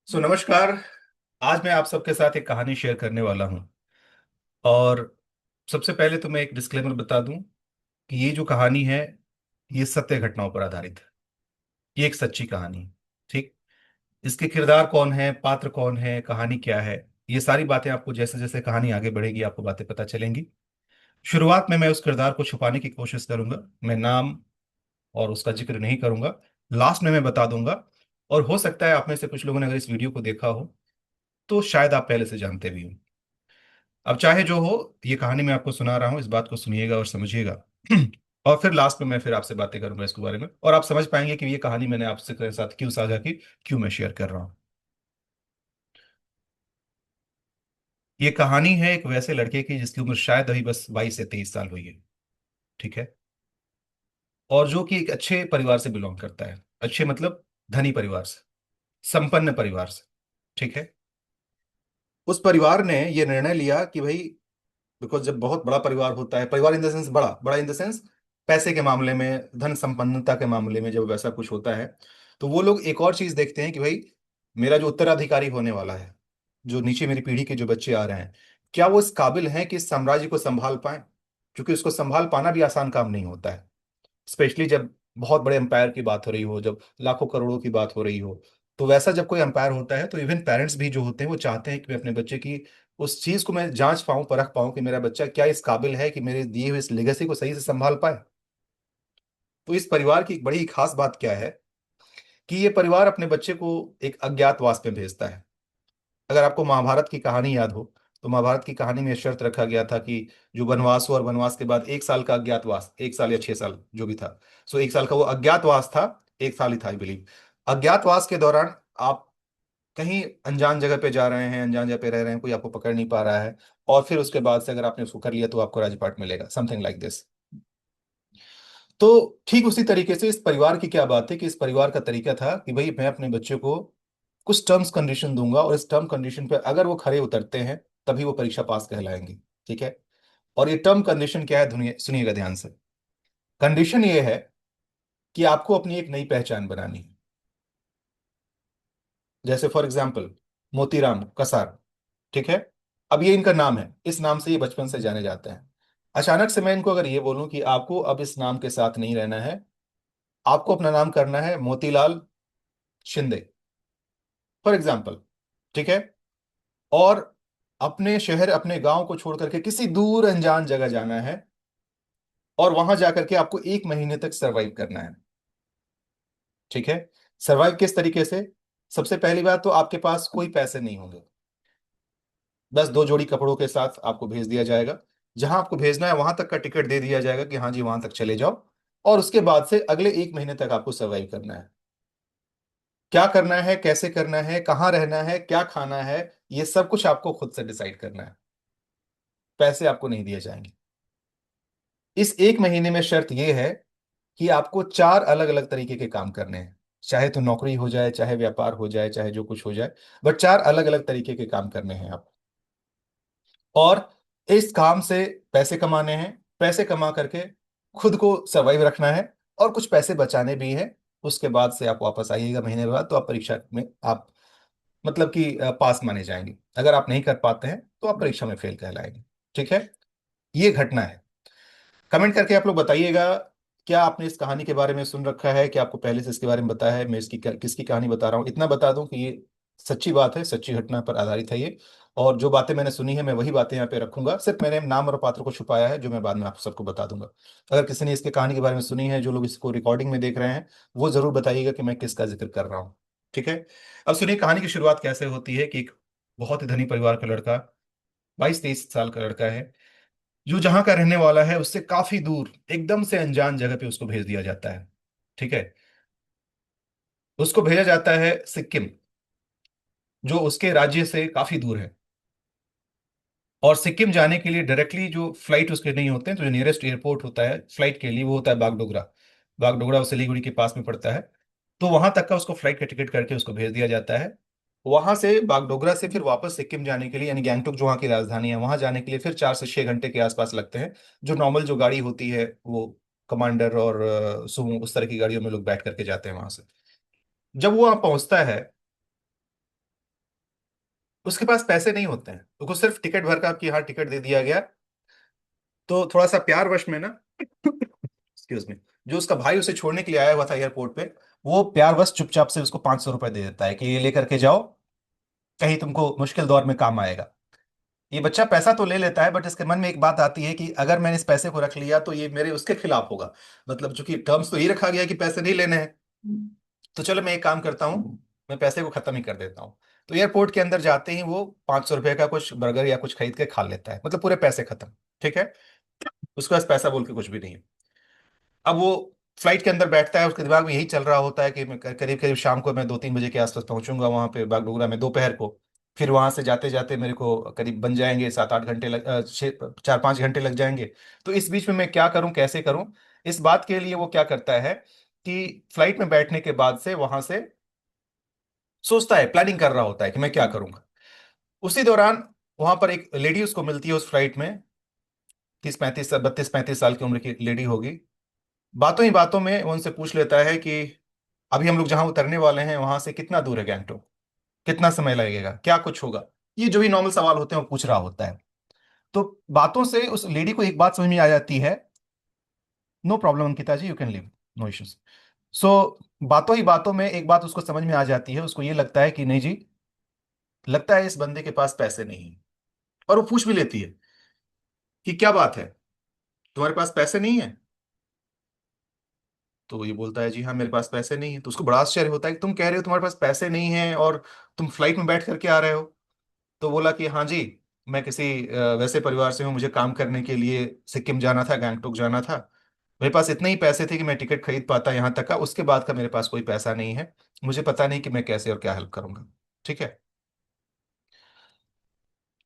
नमस्कार। आज मैं आप सबके साथ एक कहानी शेयर करने वाला हूं। और सबसे पहले तो मैं एक डिस्क्लेमर बता दूं कि ये जो कहानी है ये सत्य घटनाओं पर आधारित है। ये एक सच्ची कहानी है। ठीक। इसके किरदार कौन है, पात्र कौन है, कहानी क्या है, ये सारी बातें आपको जैसे जैसे कहानी आगे बढ़ेगी आपको बातें पता चलेंगी। शुरुआत में मैं उस किरदार को छुपाने की कोशिश करूंगा। मैं नाम और उसका जिक्र नहीं करूंगा। लास्ट में मैं बता दूंगा। और हो सकता है आप में से कुछ लोगों ने अगर इस वीडियो को देखा हो तो शायद आप पहले से जानते भी हो। अब चाहे जो हो, ये कहानी मैं आपको सुना रहा हूं, इस बात को सुनिएगा और समझिएगा। और फिर लास्ट में मैं फिर आपसे बातें करूंगा इसके बारे में और आप समझ पाएंगे कि ये कहानी मैंने आपसे साथ क्यों साझा की, क्यों मैं शेयर कर रहा हूं। ये कहानी है एक वैसे लड़के की जिसकी उम्र शायद अभी बस 22 से 23 साल हुई है। ठीक है। और जो कि एक अच्छे परिवार से बिलोंग करता है। अच्छे मतलब धनी परिवार से, संपन्न परिवार से। ठीक है। उस परिवार ने ये निर्णय लिया कि भाई, बिकॉज जब बहुत बड़ा परिवार होता है, परिवार इन द सेंस बड़ा बड़ा इन द सेंस पैसे के मामले में, धन संपन्नता के मामले में, जब वैसा कुछ होता है तो वो लोग एक और चीज देखते हैं कि भाई मेरा जो उत्तराधिकारी होने वाला है, जो नीचे मेरी पीढ़ी के जो बच्चे आ रहे हैं, क्या वो इस काबिल हैं कि इस साम्राज्य को संभाल पाए। क्योंकि उसको संभाल पाना भी आसान काम नहीं होता है। स्पेशली जब बहुत बड़े एम्पायर की बात हो रही हो, जब लाखों करोड़ों की बात हो रही हो। तो वैसा जब कोई एम्पायर होता है तो इवन पेरेंट्स भी जो होते हैं वो चाहते हैं कि मैं अपने बच्चे की उस चीज को मैं जांच पाऊं, परख पाऊं कि मेरा बच्चा क्या इस काबिल है कि मेरे दिए हुए इस लेगेसी को सही से संभाल पाए। तो इस परिवार की एक बड़ी खास बात क्या है कि ये परिवार अपने बच्चे को एक अज्ञातवास में भेजता है। अगर आपको महाभारत की कहानी याद हो तो महाभारत की कहानी में शर्त रखा गया था कि जो वनवास हो और वनवास के बाद 1 साल का अज्ञातवास, 1 साल या 6 साल जो भी था, सो 1 साल का वो अज्ञातवास था। 1 साल ही था आई बिलीव। अज्ञातवास के दौरान आप कहीं अनजान जगह पे जा रहे हैं, अनजान जगह पे रह रहे हैं, कोई आपको पकड़ नहीं पा रहा है। और फिर उसके बाद से अगर आपने उसको कर लिया तो आपको राजपाट मिलेगा, समथिंग लाइक दिस। तो ठीक उसी तरीके से इस परिवार की क्या बात है कि इस परिवार का तरीका था कि भाई मैं अपने बच्चे को कुछ टर्म्स कंडीशन दूंगा और इस टर्म कंडीशन पे अगर वो खरे उतरते हैं तभी वो परीक्षा पास कहलाएंगे। ठीक है। और ये टर्म कंडीशन क्या है, सुनिएगा ध्यान से। कंडीशन ये है कि आपको अपनी एक नई पहचान बनानी है। जैसे फॉर एग्जाम्पल मोतीराम कसार। ठीक है। अब ये इनका नाम है, इस नाम से ये बचपन से जाने जाते हैं। अचानक से मैं इनको अगर ये बोलूं कि आपको अब इस नाम के साथ नहीं रहना है, आपको अपना नाम करना है मोतीलाल शिंदे, फॉर एग्जाम्पल। ठीक है। और अपने शहर, अपने गांव को छोड़ करके किसी दूर अनजान जगह जाना है और वहां जाकर के आपको 1 महीने तक सरवाइव करना है। ठीक है। सरवाइव किस तरीके से? सबसे पहली बात तो आपके पास कोई पैसे नहीं होंगे। बस 2 जोड़ी कपड़ों के साथ आपको भेज दिया जाएगा। जहां आपको भेजना है वहां तक का टिकट दे दिया जाएगा कि हाँ जी वहां तक चले जाओ। और उसके बाद से अगले 1 महीने तक आपको सरवाइव करना है। क्या करना है, कैसे करना है, कहाँ रहना है, क्या खाना है, ये सब कुछ आपको खुद से डिसाइड करना है। पैसे आपको नहीं दिए जाएंगे। इस 1 महीने में शर्त यह है कि आपको 4 अलग अलग तरीके के काम करने हैं। चाहे तो नौकरी हो जाए, चाहे व्यापार हो जाए, चाहे जो कुछ हो जाए, बट 4 अलग अलग तरीके के काम करने हैं आप। और इस काम से पैसे कमाने हैं। पैसे कमा करके खुद को सरवाइव रखना है और कुछ पैसे बचाने भी हैं। उसके बाद से आप वापस आइएगा महीने बाद तो आप परीक्षा में आप मतलब कि पास माने जाएंगे। अगर आप नहीं कर पाते हैं तो आप परीक्षा में फेल कहलाएंगे। ठीक है। ये घटना है। कमेंट करके आप लोग बताइएगा, क्या आपने इस कहानी के बारे में सुन रखा है, क्या आपको पहले से इसके बारे में बताया है, मैं इसकी किसकी कहानी बता रहा हूँ। इतना बता दूं कि ये सच्ची बात है, सच्ची घटना पर आधारित है ये। और जो बातें मैंने सुनी है मैं वही बातें यहाँ पे रखूंगा, सिर्फ मैंने नाम और पात्र को छुपाया है जो मैं बाद में आप सबको बता दूंगा। अगर किसी ने इसके कहानी के बारे में सुनी है, जो लोग इसको रिकॉर्डिंग में देख रहे हैं, वो जरूर बताइएगा कि मैं किसका जिक्र कर रहा हूँ। ठीक है। अब सुनिए कहानी की शुरुआत कैसे होती है कि एक बहुत ही धनी परिवार का लड़का, 22-23 साल का लड़का है, जो जहां का रहने वाला है उससे काफी दूर एकदम से अनजान जगह पे उसको भेज दिया जाता है। ठीक है। उसको भेजा जाता है सिक्किम, जो उसके राज्य से काफी दूर है। और सिक्किम जाने के लिए डायरेक्टली जो फ्लाइट उसके नहीं होते हैं, तो जो नियरेस्ट एयरपोर्ट होता है फ्लाइट के लिए वो होता है बागडोगरा। बागडोगरा वो सिलीगुड़ी के पास में पड़ता है। तो वहां तक का उसको फ्लाइट का टिकट करके उसको भेज दिया जाता है। वहां से बागडोगरा से फिर वापस सिक्किम जाने के लिए, यानी गैंगटोक जो वहाँ की राजधानी है, वहां जाने के लिए फिर 4 से 6 घंटे के आसपास लगते हैं। जो नॉर्मल जो गाड़ी होती है वो कमांडर और सुमो उस तरह की गाड़ियों में लोग बैठ करके जाते हैं वहां से। जब वो वहां पहुंचता है उसके पास पैसे नहीं होते हैं, उसको सिर्फ टिकट भर का आपकी, हाँ टिकट दे दिया गया। तो थोड़ा सा प्यार वश में ना, एक्सक्यूज मी, जो उसका भाई उसे छोड़ने के लिए आया हुआ था एयरपोर्ट पे, वो प्यार वश चुपचाप से उसको 500 रुपए दे देता है कि ये लेकर के जाओ, कहीं तुमको मुश्किल दौर में काम आएगा। ये बच्चा पैसा तो ले लेता है, बट इसके मन में एक बात आती है कि अगर मैंने इस पैसे को रख लिया तो ये मेरे उसके खिलाफ होगा। मतलब चूंकि टर्म्स तो ये रखा गया है कि पैसे नहीं लेने हैं, तो चलो मैं एक काम करता हूँ, मैं पैसे को खत्म ही कर देता हूँ। तो एयरपोर्ट के अंदर जाते ही वो 500 रुपए का कुछ बर्गर या कुछ खरीद के खा लेता है, मतलब पूरे पैसे खत्म। ठीक है, उसके पास पैसा बोल के कुछ भी नहीं है। अब वो फ्लाइट के अंदर बैठता है, उसके दिमाग में यही चल रहा होता है कि मैं करीब करीब शाम को मैं 2-3 बजे के आसपास पहुंचूंगा वहां पे बागडोगरा में दोपहर को। फिर वहां से जाते जाते मेरे को करीब बन जाएंगे 7-8 घंटे 4-5 घंटे लग जाएंगे। तो इस बीच में मैं क्या करूं, कैसे करूं? इस बात के लिए वो क्या करता है कि फ्लाइट में बैठने के बाद से वहां से सोचता है, प्लानिंग कर रहा होता है कि मैं क्या करूंगा। उसी दौरान वहां पर एक लेडी उसको मिलती है उस फ्लाइट में, 30-35, 32-35 साल की उम्र की लेडी होगी। बातों ही बातों में वो उनसे पूछ लेता है कि अभी हम लोग जहां उतरने वाले हैं वहां से कितना दूर है गैंगटोक, कितना समय लगेगा, क्या कुछ होगा। ये जो भी नॉर्मल सवाल होते हैं वो पूछ रहा होता है। तो बातों से उस लेडी को एक बात समझ में आ जाती है। No problem Ankita ji, you can live, no issues. So बातों ही बातों में एक बात उसको समझ में आ जाती है, उसको ये लगता है कि नहीं जी, लगता है इस बंदे के पास पैसे नहीं है। और वो पूछ भी लेती है कि क्या बात है, तुम्हारे पास पैसे नहीं है? तो ये बोलता है जी हाँ मेरे पास पैसे नहीं है। तो उसको बड़ा आश्चर्य होता है कि तुम कह रहे हो तुम्हारे पास पैसे नहीं है और तुम फ्लाइट में बैठ करके आ रहे हो। तो बोला कि हाँ जी, मैं किसी वैसे परिवार से हूँ, मुझे काम करने के लिए सिक्किम जाना था, गैंगटोक जाना था। मेरे पास इतने ही पैसे थे कि मैं टिकट खरीद पाता यहाँ तक का, उसके बाद का मेरे पास कोई पैसा नहीं है। मुझे पता नहीं कि मैं कैसे और क्या हेल्प करूंगा। ठीक है।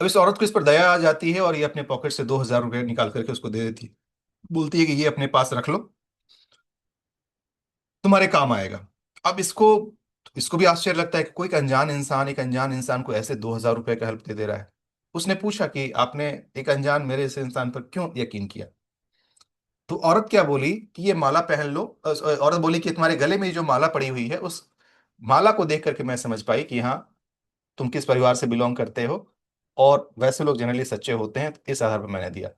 अब इस औरत को इस पर दया आ जाती है और ये अपने पॉकेट से 2,000 रुपये निकाल करके उसको दे देती है। बोलती है कि ये अपने पास रख लो, तुम्हारे काम आएगा। अब इसको इसको भी आश्चर्य लगता है कि कोई एक अनजान इंसान को ऐसे 2,000 रुपये का हेल्प दे रहा है। उसने पूछा कि आपने एक अनजान मेरे इस इंसान पर क्यों यकीन किया? तो औरत क्या बोली कि ये माला पहन लो। औरत बोली कि तुम्हारे गले में जो माला पड़ी हुई है, उस माला को देख करके मैं समझ पाई कि हाँ, तुम किस परिवार से बिलोंग करते हो, और वैसे लोग जनरली सच्चे होते हैं, तो इस आधार पर मैंने दिया।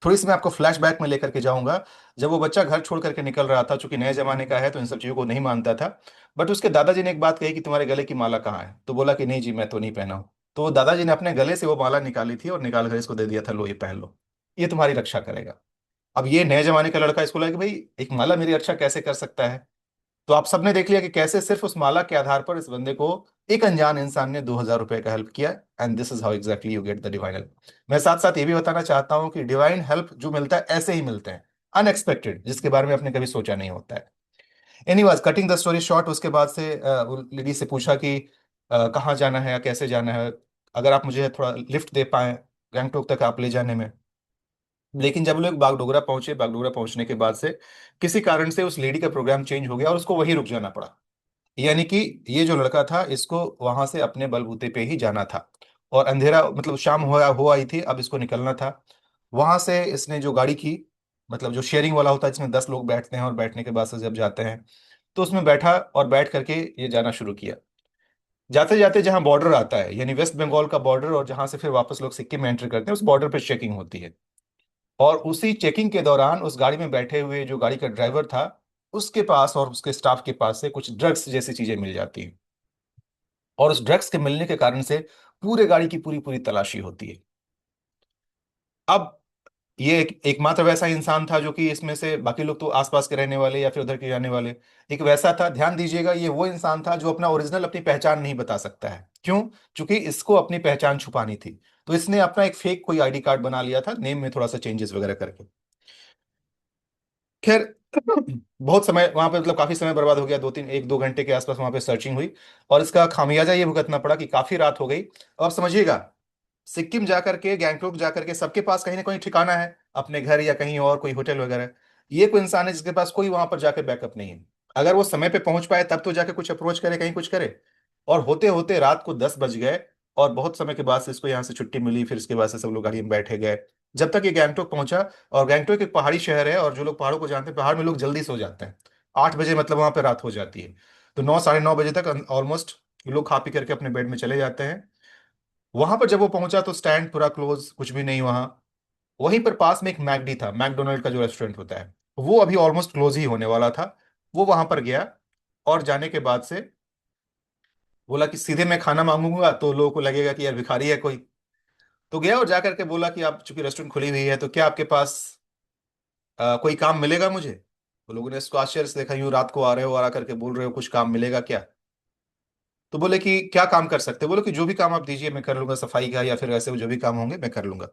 थोड़ी सी मैं आपको फ्लैशबैक में लेकर के जाऊंगा। जब वो बच्चा घर छोड़ करके निकल रहा था, चूंकि नए जमाने का है तो इन सब चीजों को नहीं मानता था, बट उसके दादाजी ने एक बात कही कि तुम्हारे गले की माला कहाँ है? तो बोला कि नहीं जी मैं तो नहीं पहना हूं। तो वो दादाजी ने अपने गले से वो माला निकाली थी और निकाल कर इसको दे दिया था, लो ये पहन लो, ये तुम्हारी रक्षा करेगा। अब ये नए जमाने का लड़का इसको लगा कि भाई एक माला मेरी रक्षा कैसे कर सकता है। तो आप सबने देख लिया कि कैसे सिर्फ उस माला के आधार पर इस बंदे को एक अनजान इंसान ने 2,000 रुपए का हेल्प किया। And this is how exactly you get the divine help. मैं साथ साथ ये भी बताना चाहता हूं कि डिवाइन हेल्प जो मिलता है ऐसे ही मिलते हैं, अनएक्सपेक्टेड, जिसके बारे में आपने कभी सोचा नहीं होता है। Anyways, cutting the story short, उसके बाद से वो लेडी से पूछा कि कहाँ जाना है या कैसे जाना है, अगर आप मुझे थोड़ा लिफ्ट दे पाए गैंगटोक तक आप ले जाने में। लेकिन जब लोग बागडोगरा पहुंचे, बागडोगरा पहुंचने के बाद से किसी कारण से उस लेडी का प्रोग्राम चेंज हो गया और उसको वहीं रुक जाना पड़ा। यानी कि ये जो लड़का था इसको वहां से अपने बलबूते पे ही जाना था। और अंधेरा, मतलब शाम हो आई थी, अब इसको निकलना था। वहां से इसने जो गाड़ी की, मतलब जो शेयरिंग वाला होता है जिसमें 10 लोग बैठते हैं और बैठने के बाद से जब जाते हैं, तो उसमें बैठा और बैठ करके ये जाना शुरू किया। जाते जाते जहां बॉर्डर आता है, यानी वेस्ट बंगाल का बॉर्डर, और जहां से फिर वापस लोग सिक्किम में एंटर करते हैं, उस बॉर्डर पे चेकिंग होती है। और उसी चेकिंग के दौरान उस गाड़ी में बैठे हुए जो गाड़ी का ड्राइवर था, उसके पास और उसके स्टाफ के पास से कुछ ड्रग्स जैसी चीजें मिल जाती हैं। और उस ड्रग्स के मिलने के कारण से पूरे गाड़ी की पूरी पूरी तलाशी होती है। अब ये एकमात्र वैसा इंसान था जो कि इसमें से, बाकी लोग तो आसपास के रहने वाले या फिर उधर के जाने वाले, एक वैसा था, ध्यान दीजिएगा, ये वो इंसान था जो अपना ओरिजिनल अपनी पहचान नहीं बता सकता है। क्यों? क्योंकि इसको अपनी पहचान छुपानी थी। तो इसने अपना एक फेक कोई आईडी कार्ड बना लिया था, नेम में थोड़ा सा चेंजेस वगैरह करके। खैर, बहुत समय वहां पे, मतलब काफी समय बर्बाद हो गया, 1-2 घंटे के आसपास वहां पे सर्चिंग हुई। और इसका खामियाजा ये भुगतना पड़ा कि काफी रात हो गई। और समझिएगा, सिक्किम जाकर के, गैंगटोक जाकर के सबके पास कहीं ना कहीं ठिकाना है, अपने घर या कहीं और कोई होटल वगैरह। ये कोई इंसान है जिसके पास कोई वहां पर जाकर बैकअप नहीं है। अगर वो समय पे पहुंच पाए तब तो जाके कुछ अप्रोच करे, कहीं कुछ करे। और होते होते रात को 10 बज गए। और बहुत समय के बाद से इसको यहाँ से छुट्टी मिली, फिर इसके बाद से सब लोग गाड़ी में बैठे गए। जब तक ये गैंगटोक पहुंचा, और गैंगटोक एक पहाड़ी शहर है, और जो लोग पहाड़ों को जानते हैं, पहाड़ में लोग जल्दी सो जाते हैं। 8 बजे मतलब वहां पर रात हो जाती है। तो 9, 9:30 बजे तक ऑलमोस्ट लोग खा पी करके अपने बेड में चले जाते हैं। वहां पर जब वो पहुंचा तो स्टैंड पूरा क्लोज, कुछ भी नहीं वहां। वहीं पर पास में एक मैकडी था, मैकडोनल्ड का जो रेस्टोरेंट होता है, वो अभी ऑलमोस्ट क्लोज ही होने वाला था। वो वहां पर गया, और जाने के बाद से बोला कि सीधे मैं खाना मांगूंगा तो लोगों को लगेगा कि यार भिखारी है कोई। तो गया और जाकर के बोला कि आप चूंकि रेस्टोरेंट खुली हुई है तो क्या आपके पास कोई काम मिलेगा मुझे। तो लोगों ने इसको आश्चर्य से देखा, यूं रात को आ रहे हो और आकर के बोल रहे हो कुछ काम मिलेगा क्या। तो बोले कि क्या काम कर सकते हो, बोले कि जो भी काम आप दीजिए मैं कर लूंगा, सफाई का या फिर वैसे जो भी काम होंगे मैं कर लूंगा।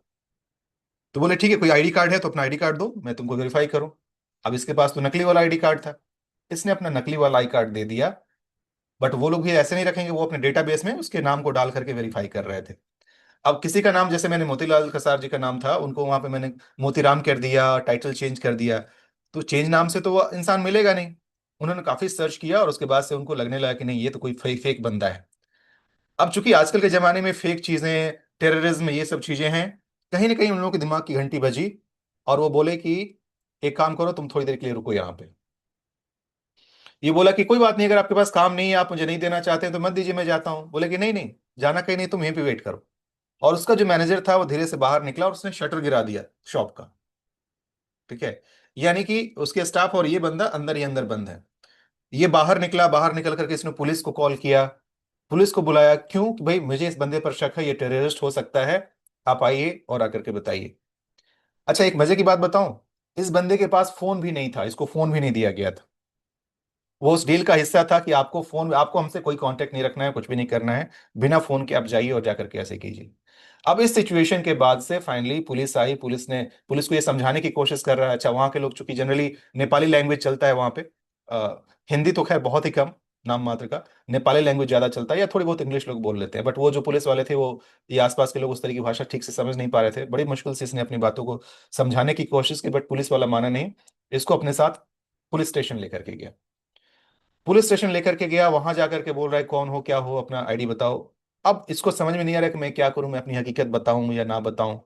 तो बोले ठीक है, कोई आईडी कार्ड है तो अपना आईडी कार्ड दो, मैं तुमको वेरीफाई करूं। अब इसके पास तो नकली वाला आईडी कार्ड था, इसने अपना नकली वाला आई कार्ड दे दिया। बट वो लोग भी ऐसे नहीं रखेंगे, वो अपने डेटाबेस में उसके नाम को डाल करके वेरीफाई कर रहे थे। अब किसी का नाम, जैसे मैंने मोतीलाल कसार जी का नाम था, उनको वहां पे मैंने मोतीराम कर दिया, टाइटल चेंज कर दिया। तो चेंज नाम से तो वो इंसान मिलेगा नहीं। उन्होंने काफी सर्च किया और उसके बाद से उनको लगने लगा कि नहीं, ये तो कोई फेक फेक बंदा है। अब चूंकि आजकल के जमाने में फेक चीजें, टेररिज्म, ये सब चीजें हैं, कहीं ना कहीं उन लोगों के दिमाग की घंटी बजी। और वो बोले कि एक काम करो, तुम थोड़ी देर के लिए रुको यहाँ पे। ये बोला कि कोई बात नहीं, अगर आपके पास काम नहीं है, आप मुझे नहीं देना चाहते हैं तो मत दीजिए, मैं जाता हूँ। बोले कि नहीं नहीं, जाना कहीं नहीं, तुम यहीं पे वेट करो। और उसका जो मैनेजर था वो धीरे से बाहर निकला और उसने शटर गिरा दिया शॉप का। ठीक है, यानी कि उसके स्टाफ और ये बंदा अंदर ही अंदर बंद है। ये बाहर निकला, बाहर निकल करके इसने पुलिस को कॉल किया। पुलिस को बुलाया, क्यों कि भाई मुझे इस बंदे पर शक है, ये टेररिस्ट हो सकता है, आप आइए और आकर के बताइए। अच्छा, एक मजे की बात बताऊं, इस बंदे के पास फोन भी नहीं था, इसको फोन भी नहीं दिया गया था। वो उस डील का हिस्सा था कि आपको फोन, आपको हमसे कोई कांटेक्ट नहीं रखना है, कुछ भी नहीं करना है, बिना फोन के आप जाइए और जाकर के ऐसे कीजिए। अब इस सिचुएशन के बाद से फाइनली पुलिस आई, पुलिस को ये समझाने की कोशिश कर रहा है। अच्छा, वहां के लोग चूंकि जनरली नेपाली लैंग्वेज चलता है वहां पे, हिंदी तो खैर बहुत ही कम, नाम मात्र का, नेपाली लैंग्वेज ज्यादा चलता है, या थोड़ी बहुत इंग्लिश लोग बोल लेते हैं। बट वो जो पुलिस वाले थे, वो ये आसपास के लोग उस तरह की भाषा ठीक से समझ नहीं पा रहे थे। बड़ी मुश्किल से इसने अपनी बातों को समझाने की कोशिश की, बट पुलिस वाला माना नहीं। इसको अपने साथ पुलिस स्टेशन लेकर के गया। पुलिस स्टेशन लेकर के गया, वहां जाकर के बोल रहा है कौन हो, क्या हो, अपना आईडी बताओ। अब इसको समझ में नहीं आ रहा कि मैं क्या करूं, मैं अपनी हकीकत बताऊं या ना बताऊं।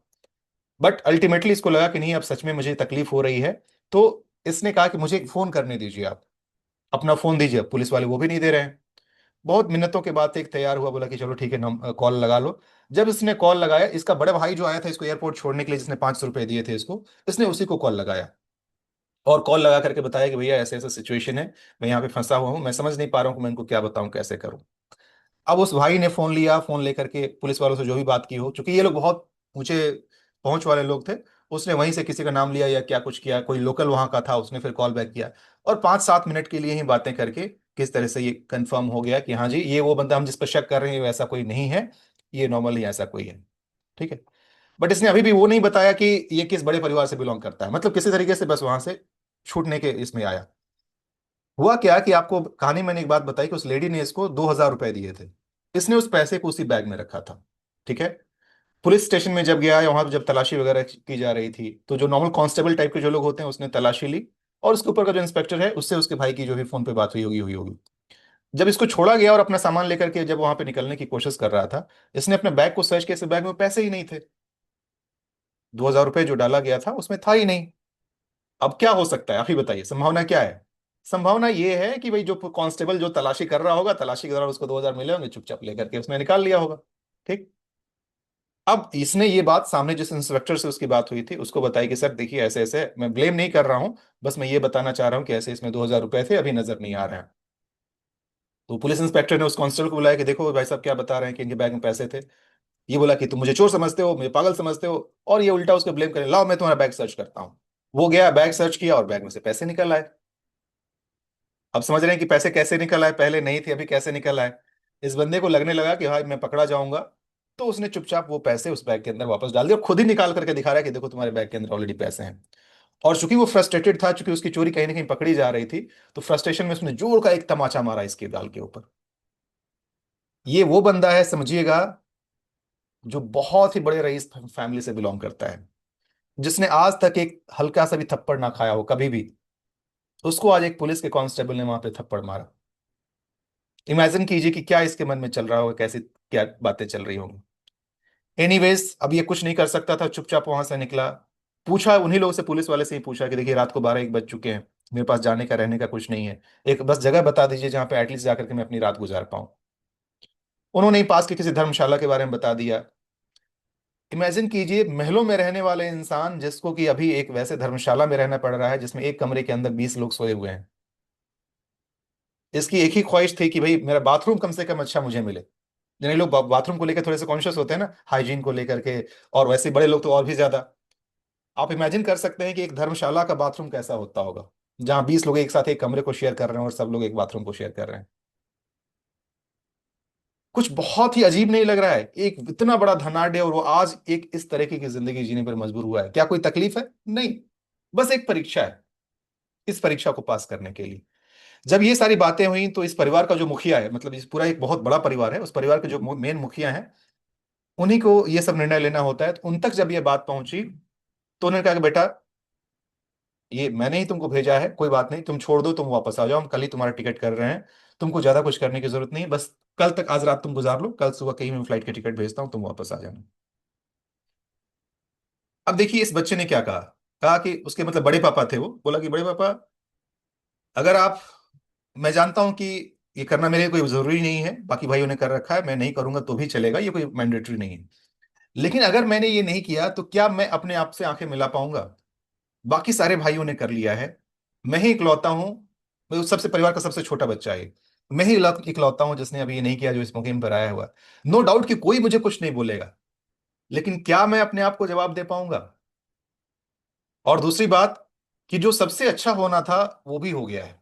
बट अल्टीमेटली इसको लगा कि नहीं, अब सच में मुझे तकलीफ हो रही है। तो इसने कहा कि मुझे एक फोन करने दीजिए, आप अपना फोन दीजिए। पुलिस वाले वो भी नहीं दे रहे हैं। बहुत मिन्नतों के बाद एक तैयार हुआ, बोला कि चलो ठीक है, कॉल लगा लो। जब इसने कॉल लगाया, इसका बड़ा भाई जो आया था इसको एयरपोर्ट छोड़ने के लिए, जिसने 500 रुपए दिए थे इसको, इसने उसी को कॉल लगाया। और कॉल लगा करके बताया कि भैया ऐसे ऐसे सिचुएशन है, मैं यहाँ पे फंसा हुआ हूँ, मैं समझ नहीं पा रहा हूँ कि मैं इनको क्या बताऊँ, कैसे करूँ। अब उस भाई ने फोन लिया, फोन लेकर के पुलिस वालों से जो भी बात की हो, चूंकि ये लोग बहुत ऊंचे पहुंच वाले लोग थे, उसने वहीं से किसी का नाम लिया या क्या कुछ किया, कोई लोकल वहां का था, उसने फिर कॉल बैक किया। और 5-7 मिनट के लिए ही बातें करके किस तरह से ये कंफर्म हो गया कि हाँ जी, ये वो बंदा हम जिस पर शक कर रहे हैं वैसा कोई नहीं है, ये नॉर्मल ही ऐसा कोई है। ठीक है। बट इसने अभी भी वो नहीं बताया कि ये किस बड़े परिवार से बिलोंग करता है, मतलब किसी तरीके से बस वहां से छूटने के इसमें आया। हुआ क्या कि आपको कहानी मैंने एक बात बताई कि उस लेडी ने इसको 2,000 रुपए दिए थे। इसने उस पैसे को उसी बैग में रखा था। ठीक है। पुलिस स्टेशन में जब गया, या वहां पर जब तलाशी वगैरह की जा रही थी, तो जो नॉर्मल कांस्टेबल टाइप के जो लोग होते हैं, उसने तलाशी ली। और उसके ऊपर का जो इंस्पेक्टर है, उससे उसके भाई की जो भी फोन पे बात हुई होगी। जब इसको छोड़ा गया और अपना सामान लेकर के जब वहां पे निकलने की कोशिश कर रहा था, इसने अपने बैग को सर्च किया, इस बैग में पैसे ही नहीं थे। 2,000 रुपए जो डाला गया था उसमें था ही नहीं। अब क्या हो सकता है, आप ही बताइए, संभावना क्या है। संभावना ये है कि भाई जो कांस्टेबल जो तलाशी कर रहा होगा, तलाशी के दौरान उसको 2,000 मिले होंगे, चुपचाप लेकर के उसने निकाल लिया होगा। ठीक। अब इसने ये बात सामने जिस इंस्पेक्टर से उसकी बात हुई थी उसको बताई कि सर देखिए, ऐसे ऐसे, मैं ब्लेम नहीं कर रहा हूं, बस मैं ये बताना चाह रहा हूं कि ऐसे इसमें 2,000 रुपए थे, अभी नजर नहीं आ रहे हैं। तो पुलिस इंस्पेक्टर ने उस कांस्टेबल को बुलाया कि देखो भाई साहब क्या बता रहे हैं कि इनके बैग में पैसे थे। ये बोला कि तुम मुझे चोर समझते हो, मुझे पागल समझते हो। और ये उल्टा उसको ब्लेम करे, लाओ मैं तुम्हारा बैग सर्च करता हूँ। वो गया, बैग सर्च किया और बैग में से पैसे निकल आए। अब समझ रहे हैं कि पैसे कैसे निकल आए, पहले नहीं थे अभी कैसे निकल आए। इस बंदे को लगने लगा कि भाई मैं पकड़ा जाऊंगा। तो उसने चुपचाप वो पैसे उस बैग के अंदर वापस डाल दिए, और खुद ही निकाल करके दिखा रहा है कि देखो तुम्हारे बैग के अंदर ऑलरेडी पैसे हैं। और चूंकि वो फ्रस्ट्रेटेड था, चूंकि उसकी चोरी कहीं ना कहीं पकड़ी जा रही थी, तो फ्रस्ट्रेशन में उसने जोर का एक तमाचा मारा इसके गाल के ऊपर। ये वो बंदा है, समझिएगा, जो बहुत ही बड़े रईस फैमिली से बिलोंग करता है, जिसने आज तक एक हल्का सा भी थप्पड़ ना खाया हो कभी भी। उसको आज एक पुलिस के कांस्टेबल ने वहां पे थप्पड़ मारा। इमेजिन कीजिए कि क्या इसके मन में चल रहा होगा, कैसी क्या बातें चल रही होंगी। एनीवेज, अब ये कुछ नहीं कर सकता था, चुपचाप वहां से निकला। पूछा उन्हीं लोगों से, पुलिस वाले से ही पूछा कि देखिए रात को 12-1 बज चुके हैं, मेरे पास जाने का रहने का कुछ नहीं है, एक बस जगह बता दीजिए जहां पे एटलीस्ट जाकर के मैं अपनी रात गुजार पाऊं। उन्होंने ही पास के किसी धर्मशाला के बारे में बता दिया। इमेजिन कीजिए, महलों में रहने वाले इंसान जिसको कि अभी एक वैसे धर्मशाला में रहना पड़ रहा है जिसमें एक कमरे के अंदर 20 लोग सोए हुए हैं। इसकी एक ही ख्वाहिश थी कि भाई मेरा बाथरूम कम से कम अच्छा मुझे मिले। जिन्हें लोग बाथरूम को लेकर थोड़े से कॉन्शियस होते हैं ना, हाइजीन को लेकर के, और वैसे बड़े लोग तो और भी ज्यादा। आप इमेजिन कर सकते हैं कि एक धर्मशाला का बाथरूम कैसा होता होगा, जहां 20 लोग एक साथ एक कमरे को शेयर कर रहे हैं और सब लोग एक बाथरूम को शेयर कर रहे हैं। कुछ बहुत ही अजीब नहीं लग रहा है? एक इतना बड़ा धनाढ्य और वो आज एक इस तरीके की जिंदगी जीने पर मजबूर हुआ है। क्या कोई तकलीफ है? नहीं। बस एक परीक्षा है, इस परीक्षा को पास करने के लिए। जब ये सारी बातें हुई तो इस परिवार का जो मुखिया है, मतलब इस पूरा एक बहुत बड़ा परिवार है, उस परिवार के जो मेन मुखिया हैं, उन्हीं को ये सब निर्णय लेना होता है। तो उन तक जब ये बात पहुंची तो उन्होंने कहा कि बेटा, ये मैंने ही तुमको भेजा है, कोई बात नहीं, तुम छोड़ दो, तुम वापस आ जाओ, हम कल ही तुम्हारा टिकट कर रहे हैं। तुमको ज्यादा कुछ करने की जरूरत नहीं है, बस कल तक, आज रात तुम गुजार लो, कल सुबह कहीं मैं फ्लाइट के टिकट भेजता हूँ, तुम वापस आ जाना। अब देखिए इस बच्चे ने क्या कहा। कहा कि उसके मतलब बड़े पापा थे, वो बोला कि बड़े पापा, अगर आप, मैं जानता हूं कि ये करना मेरे लिए कोई जरूरी नहीं है, बाकी भाइयों ने कर रखा है, मैं नहीं करूंगा तो भी चलेगा, ये कोई मैंडेटरी नहीं है। लेकिन अगर मैंने ये नहीं किया तो क्या मैं अपने आप से आंखें मिला पाऊंगा? बाकी सारे भाइयों ने कर लिया है, मैं ही इकलौता हूं, मैं उस सबसे परिवार का सबसे छोटा बच्चा है, मैं ही इकलौता हूं जिसने अभी ये नहीं किया जो इस मुहिम पर आया हुआ। नो डाउट कि कोई मुझे कुछ नहीं बोलेगा, लेकिन क्या मैं अपने आप को जवाब दे पाऊंगा? और दूसरी बात, कि जो सबसे अच्छा होना था वो भी हो गया है।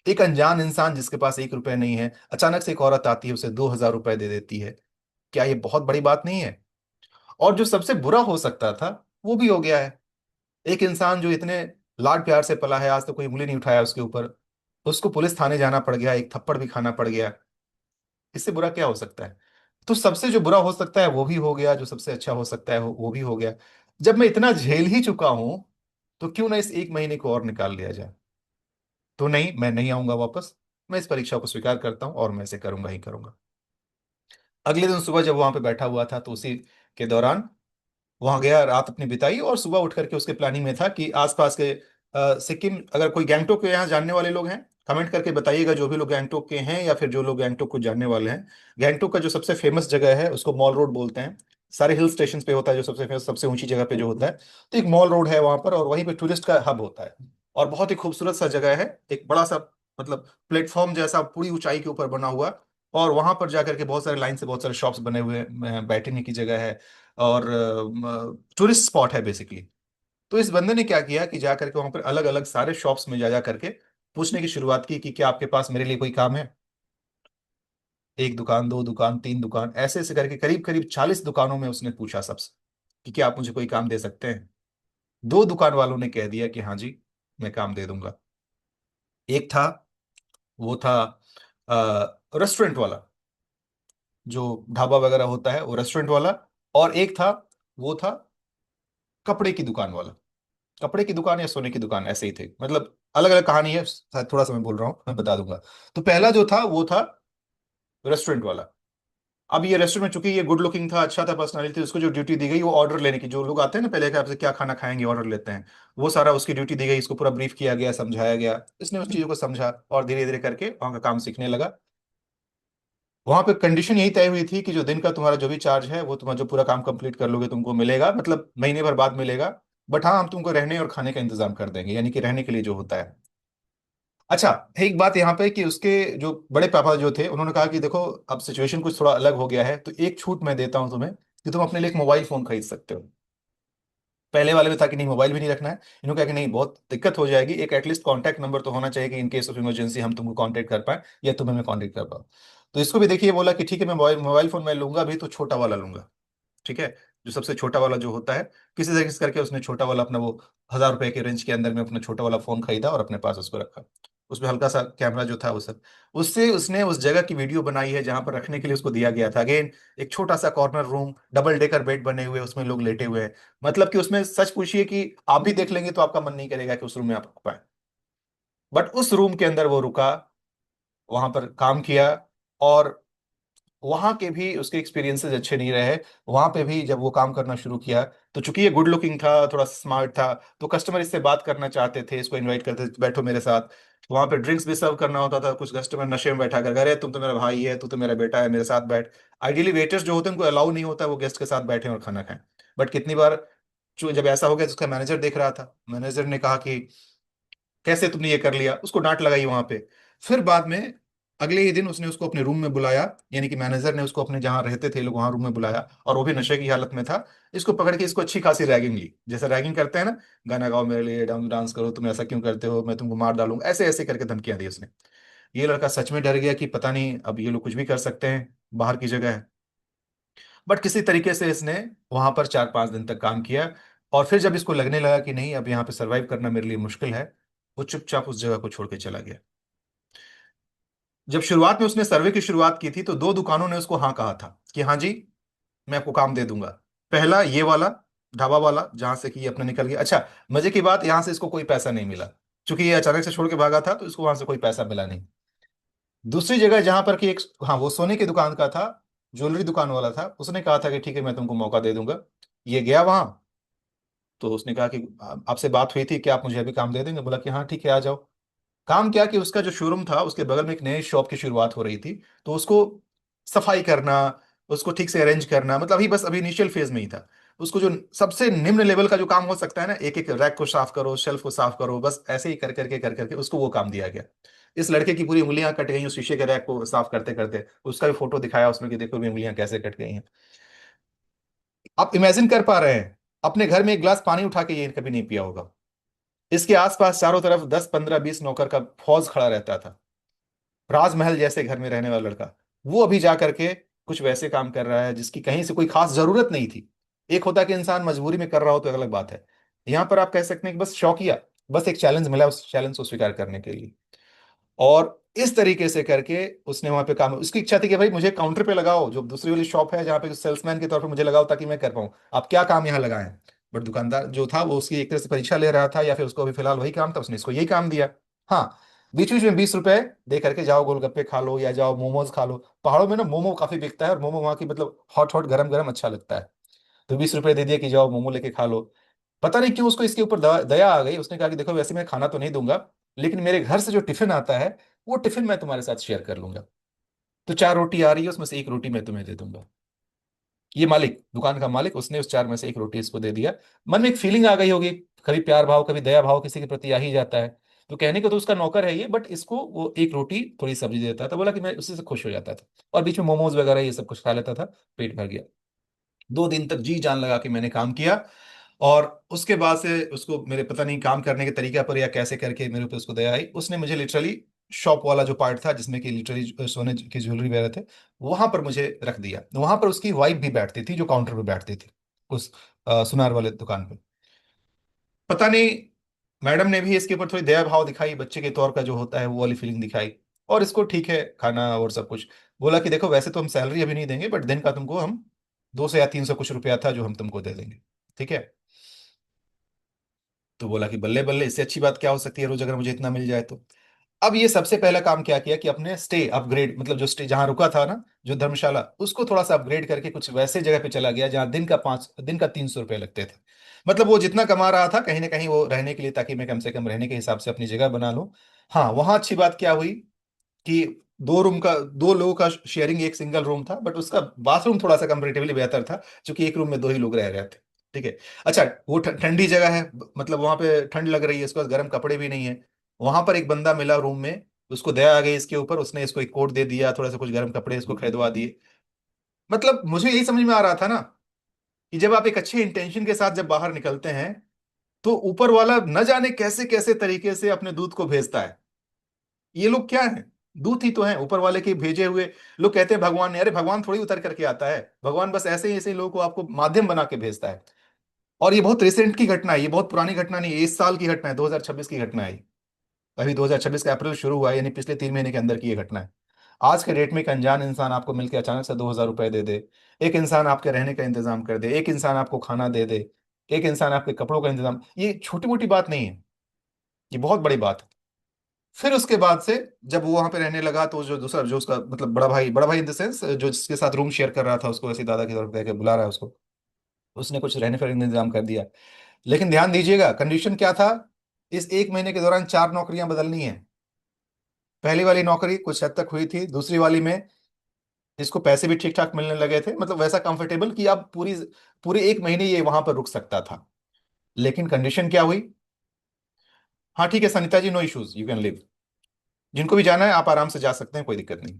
एक अनजान इंसान जिसके पास 1 रुपए नहीं है, अचानक से एक औरत आती है, उसे 2,000 रुपए दे देती है। क्या ये बहुत बड़ी बात नहीं है? और जो सबसे बुरा हो सकता था वो भी हो गया है। एक इंसान जो इतने लाड प्यार से पला है, आज तक कोई उंगली नहीं उठाया उसके ऊपर, उसको पुलिस थाने जाना पड़ गया, एक थप्पड़ भी खाना पड़ गया। इससे बुरा क्या हो सकता है? तो सबसे जो बुरा हो सकता है वो भी हो गया, जो सबसे अच्छा हो सकता है वो भी हो गया। जब मैं इतना झेल ही चुका हूं तो क्यों ना इस 1 महीने को और निकाल लिया जाए। तो नहीं, मैं नहीं आऊंगा वापस, मैं इस परीक्षा को स्वीकार करता हूं और मैं इसे करूंगा ही करूंगा। अगले दिन सुबह जब वहां पे बैठा हुआ था तो उसी के दौरान वहां गया, रात अपनी बिताई, और सुबह उठ करके उसके प्लानिंग में था कि आसपास के सिक्किम, अगर कोई गैंगटोक के यहाँ जानने वाले लोग हैं, कमेंट करके बताइएगा, जो भी लोग गैंगटोक के हैं या फिर जो लोग गैंगटोक को जानने वाले हैं। गैंगटोक का जो सबसे फेमस जगह है उसको मॉल रोड बोलते हैं। सारे हिल स्टेशन पे होता है जो सबसे फेमस, सबसे ऊंची जगह पे जो होता है, तो एक मॉल रोड है वहां पर, और वहीं पे टूरिस्ट का हब होता है। और बहुत ही खूबसूरत सा जगह है, एक बड़ा सा, मतलब प्लेटफॉर्म जैसा पूरी ऊंचाई के ऊपर बना हुआ। और वहां पर जाकर के बहुत सारे लाइन से बहुत सारे शॉप्स बने हुए हैं, बैठने की जगह है, और टूरिस्ट स्पॉट है बेसिकली। तो इस बंदे ने क्या किया कि जा करके वहां पर अलग अलग सारे शॉप्स में जा जा करके पूछने की शुरुआत की कि क्या आपके पास मेरे लिए कोई काम है। एक दुकान, दो दुकान, तीन दुकान, ऐसे ऐसे करके करीब करीब 40 दुकानों में उसने पूछा सबसे कि क्या आप मुझे कोई काम दे सकते हैं। दो दुकान वालों ने कह दिया कि हाँ जी, मैं काम दे दूंगा। एक था, वो था रेस्टोरेंट वाला, जो ढाबा वगैरह होता है वो रेस्टोरेंट वाला। और एक था, वो था कपड़े की दुकान वाला। कपड़े की दुकान या सोने की दुकान, ऐसे ही थे, मतलब अलग अलग कहानी है, शायद थोड़ा सा मैं बोल रहा हूँ, मैं बता दूंगा। तो पहला जो था वो था रेस्टोरेंट वाला। अब ये रेस्टोरेंट में, चूंकि ये गुड लुकिंग था, अच्छा था, पर्सनालिटी थी, उसको जो ड्यूटी दी गई वो ऑर्डर लेने की, जो लोग आते हैं ना पहले कि आपसे क्या खाना खाएंगे, ऑर्डर लेते हैं, वो सारा उसकी ड्यूटी दी गई। इसको पूरा ब्रीफ किया गया, समझाया गया, इसने उस चीजों को समझा और धीरे धीरे करके वहां का काम सीखने लगा। वहां पे कंडीशन यही तय हुई थी कि जो दिन का तुम्हारा जो भी चार्ज है वो तुम्हारा जो पूरा काम कंप्लीट कर लोगे तुमको मिलेगा, मतलब महीने भर बाद मिलेगा। बट हाँ, हम तुमको रहने और खाने का इंतजाम कर देंगे, यानी कि रहने के लिए जो होता है। अच्छा, एक बात यहाँ पे कि उसके जो बड़े पापा जो थे उन्होंने कहा कि देखो, अब सिचुएशन कुछ थोड़ा अलग हो गया है, तो एक छूट मैं देता हूँ तुम्हें कि तुम अपने लिए एक मोबाइल फोन खरीद सकते हो। पहले वाले में था कि नहीं, मोबाइल भी नहीं रखना है। इन्होंने कहा कि नहीं, बहुत दिक्कत हो जाएगी, एक एटलीस्ट कॉन्टैक्ट नंबर तो होना चाहिए कि इन केस ऑफ इमरजेंसी हम तुमको कांटेक्ट कर पाए या तुम हमें कांटेक्ट कर पाओ। तो इसको भी देखिए, बोला कि ठीक है, मैं मोबाइल मोबाइल फोन मैं लूंगा भी तो छोटा वाला लूंगा। ठीक है, जो सबसे छोटा वाला जो होता है, किसी तरीके से करके उसने छोटा वाला अपना वो 1,000 रुपए के रेंज के अंदर में अपना छोटा वाला फोन खरीदा और अपने पास उसको रखा। उसमें हल्का सा कैमरा जो था वो सब, उससे उसने उस जगह की वीडियो बनाई है जहां पर रखने के लिए उसको दिया गया था। अगेन, एक छोटा सा corner room, double decker bed बने हुए, उसमें लोग लेटे हुए हैं। मतलब कि उसमें सच पूछिए कि आप भी देख लेंगे तो आपका मन नहीं करेगा कि उस रूम में आप रुक पाए। बट उस रूम के अंदर वो रुका, वहां पर काम किया। और वहां के भी उसके एक्सपीरियंसेस अच्छे नहीं रहे। वहां पे भी जब वो काम करना शुरू किया, तो चूंकि ये गुड लुकिंग था, थोड़ा स्मार्ट था, तो कस्टमर इससे बात करना चाहते थे, इसको इनवाइट करते थे, बैठो मेरे साथ। वहां पे ड्रिंक्स भी सर्व करना होता था, कुछ कस्टमर नशे में बैठा कर, अरे तुम तो मेरा भाई है, तू तो मेरा बेटा है, मेरे साथ बैठ। आइडियली वेटर्स जो होते हैं उनको अलाउ नहीं होता वो गेस्ट के साथ बैठे और खाना खाएं। बट कितनी बार जब ऐसा हो गया तो उसका मैनेजर देख रहा था, मैनेजर ने कहा कि कैसे तुमने ये कर लिया, उसको डांट लगाई वहां पे। फिर बाद में अगले ही दिन उसने उसको अपने रूम में बुलाया, यानी कि मैनेजर ने उसको अपने जहां रहते थे लोग वहां रूम में बुलाया, और वो भी नशे की हालत में था। इसको पकड़ के इसको अच्छी खासी रैगिंग ली, जैसे रैगिंग करते हैं ना, गाना गाओ मेरे लिए, डांस डांस करो, तुम ऐसा क्यों करते हो, मैं तुमको मार डालूंगा, ऐसे ऐसे करके धमकियां दी उसने। ये लड़का सच में डर गया कि पता नहीं अब ये लोग कुछ भी कर सकते हैं, बाहर की जगह है। बट किसी तरीके से इसने वहां पर 4-5 दिन तक काम किया। और फिर जब इसको लगने लगा कि नहीं अब यहाँ पे सरवाइव करना मेरे लिए मुश्किल है, वो चुपचाप उस जगह को छोड़ के चला गया। जब शुरुआत में उसने सर्वे की शुरुआत की थी तो 2 दुकानों ने उसको हाँ कहा था कि हाँ जी मैं आपको काम दे दूंगा। पहला ये वाला ढाबा वाला जहां से कि ये अपना निकल गया। अच्छा, मजे की बात, यहां से इसको कोई पैसा नहीं मिला, क्योंकि ये अचानक से छोड़ के भागा था तो इसको वहां से कोई पैसा मिला नहीं। दूसरी जगह जहां पर कि एक, हाँ वो सोने की दुकान का था, ज्वेलरी दुकान वाला था, उसने कहा था कि ठीक है मैं तुमको मौका दे दूंगा। ये गया वहां, तो उसने कहा कि आपसे बात हुई थी कि आप मुझे अभी काम दे देंगे?" बोला कि हाँ ठीक है आ जाओ। काम क्या कि उसका जो शोरूम था उसके बगल में एक नई शॉप की शुरुआत हो रही थी, तो उसको सफाई करना, उसको ठीक से अरेंज करना, मतलब अभी बस अभी इनिशियल फेज में ही था। उसको जो सबसे निम्न लेवल का जो काम हो सकता है ना, एक एक रैक को साफ करो, शेल्फ को साफ करो, बस ऐसे ही कर करके उसको वो काम दिया गया। इस लड़के की पूरी उंगलियां कट गई उस शीशे के रैक को साफ करते करते, उसका भी फोटो दिखाया उसमें कि देखो मेरी उंगलियां कैसे कट गई हैं। आप इमेजिन कर पा रहे हैं, अपने घर में एक गिलास पानी उठा के ये कभी नहीं पिया होगा। इसके आसपास चारों तरफ 10-15-20 नौकर का फौज खड़ा रहता था। राजमहल जैसे घर में रहने वाला लड़का, वो अभी जा करके कुछ वैसे काम कर रहा है जिसकी कहीं से कोई खास जरूरत नहीं थी। एक होता कि इंसान मजबूरी में कर रहा हो तो अलग बात है, यहां पर आप कह सकते हैं कि बस शौकिया, बस एक चैलेंज मिला, उस चैलेंज को स्वीकार करने के लिए। और इस तरीके से करके उसने वहां पे काम, उसकी इच्छा थी कि भाई मुझे काउंटर पे लगाओ, जो दूसरी वाली शॉप है जहाँ पे सेल्समैन के तौर पे मुझे लगाओ ताकि मैं कर पाऊं, आप क्या काम यहाँ लगाए हैं। बट दुकानदार जो था वो उसकी एक तरह से परीक्षा ले रहा था, या फिर उसको अभी फिलहाल वही काम था, उसने इसको यही काम दिया। हाँ, बीच बीच में 20 रुपए दे करके जाओ गोलगप्पे खा लो या जाओ मोमोज खा लो। पहाड़ों में ना मोमो काफी बिकता है, और मोमो वहाँ की मतलब हॉट हॉट गरम गरम अच्छा लगता है। तो 20 रुपए दे दिए कि जाओ मोमो लेके खा लो। पता नहीं क्यों उसको इसके ऊपर दया आ गई, उसने कहा कि देखो वैसे मैं खाना तो नहीं दूंगा, लेकिन मेरे घर से जो टिफिन आता है वो टिफिन मैं तुम्हारे साथ शेयर कर लूंगा। तो 4 रोटी आ रही है उसमें से एक रोटी मैं तुम्हें दे दूंगा। ये मालिक, दुकान का मालिक, उसने उस 4 में से एक रोटी इसको दे दिया। मन में एक फीलिंग आ गई होगी, कभी प्यार भाव कभी दया भाव किसी के प्रति आ ही जाता है। तो कहने को तो उसका नौकर है ये, बट इसको वो एक रोटी थोड़ी सब्जी देता था, बोला कि मैं उसी से खुश हो जाता था। और बीच में मोमोज वगैरह ये सब कुछ खा लेता था, पेट भर गया। 2 दिन तक जी जान लगा के मैंने काम किया। और उसके बाद से उसको मेरे पता नहीं काम करने के तरीका पर या कैसे करके मेरे ऊपर उसको दया आई, उसने मुझे लिटरली शॉप वाला जो पार्ट था जिसमें कि लिटरली सोने की ज्वेलरी वगैरह थे, वहां पर मुझे रख दिया। वहां पर उसकी वाइफ भी बैठती थी जो काउंटर पर बैठती थी, उस सुनार वाले दुकान पे। पता नहीं मैडम ने भी इसके ऊपर थोड़ी दया भाव दिखाई, बच्चे के तौर का जो होता है वो वाली फीलिंग दिखाई। और इसको ठीक है खाना और सब कुछ, बोला कि देखो वैसे तो हम सैलरी अभी नहीं देंगे, बट दिन का तुमको हम 200 या 300 कुछ रुपया था जो हम तुमको दे देंगे, ठीक है। तो बोला कि बल्ले बल्ले, इससे अच्छी बात क्या हो सकती है रोज अगर मुझे इतना मिल जाए तो। अब ये सबसे पहला काम क्या किया कि अपने स्टे अपग्रेड, मतलब जो स्टे जहां रुका था ना, जो धर्मशाला, उसको थोड़ा सा अपग्रेड करके कुछ वैसे जगह पे चला गया जहां दिन का 300 रुपये लगते थे। मतलब वो जितना कमा रहा था कहीं ना कहीं वो रहने के लिए, ताकि मैं कम से कम रहने के हिसाब से अपनी जगह बना लूं। हाँ, वहां अच्छी बात क्या हुई कि 2 लोगों का शेयरिंग एक सिंगल रूम था, बट उसका बाथरूम थोड़ा सा कंपेरेटिवली बेहतर था, क्योंकि एक रूम में 2 ही लोग रह रहे थे। ठीक है। अच्छा, वो ठंडी जगह है, मतलब वहां पे ठंड लग रही है, उसके पास गर्म कपड़े भी नहीं है। वहां पर एक बंदा मिला रूम में, उसको दया आ गई इसके ऊपर, उसने इसको एक कोट दे दिया, थोड़ा सा कुछ गर्म कपड़े इसको खरीदवा दिए। मतलब मुझे यही समझ में आ रहा था ना कि जब आप एक अच्छे इंटेंशन के साथ जब बाहर निकलते हैं, तो ऊपर वाला न जाने कैसे कैसे तरीके से अपने दूत को भेजता है। ये लोग क्या है, दूत ही तो हैं ऊपर वाले के भेजे हुए। लोग कहते हैं भगवान ने, अरे भगवान थोड़ी उतर करके आता है, भगवान बस ऐसे ही ऐसे ही लोगों को आपको माध्यम बना के भेजता है। और ये बहुत रिसेंट की घटना है, ये बहुत पुरानी घटना नहीं है, इस साल की घटना है, 2026 की घटना है। अभी 2026 का अप्रैल शुरू हुआ है, यानी पिछले 3 महीने के अंदर की ये घटना है। आज के डेट में एक अनजान इंसान आपको मिलकर अचानक से 2,000 रुपए दे दे, एक इंसान आपके रहने का इंतजाम कर दे, एक इंसान आपको खाना दे दे, एक इंसान आपके कपड़ों का इंतजाम, ये छोटी मोटी बात नहीं है, ये बहुत बड़ी बात है। फिर उसके बाद से जब वो वहां पे रहने लगा, तो जो दूसरा जो उसका मतलब बड़ा भाई इन द सेंस जो जिसके साथ रूम शेयर कर रहा था, उसको ऐसे दादा की तरफ देकर बुला रहा है उसको, उसने कुछ रहने का इंतजाम कर दिया। लेकिन ध्यान दीजिएगा कंडीशन क्या था, इस 1 महीने के दौरान 4 नौकरियां बदलनी है। पहली वाली नौकरी कुछ हद तक हुई थी, दूसरी वाली में इसको पैसे भी ठीक ठाक मिलने लगे थे, मतलब वैसा कंफर्टेबल कि आप पूरे एक महीने ये वहां पर रुक सकता था। लेकिन कंडीशन क्या हुई? हाँ ठीक है Sanita ji, no issues, you can live. जिनको भी जाना है आप आराम से जा सकते हैं, कोई दिक्कत नहीं।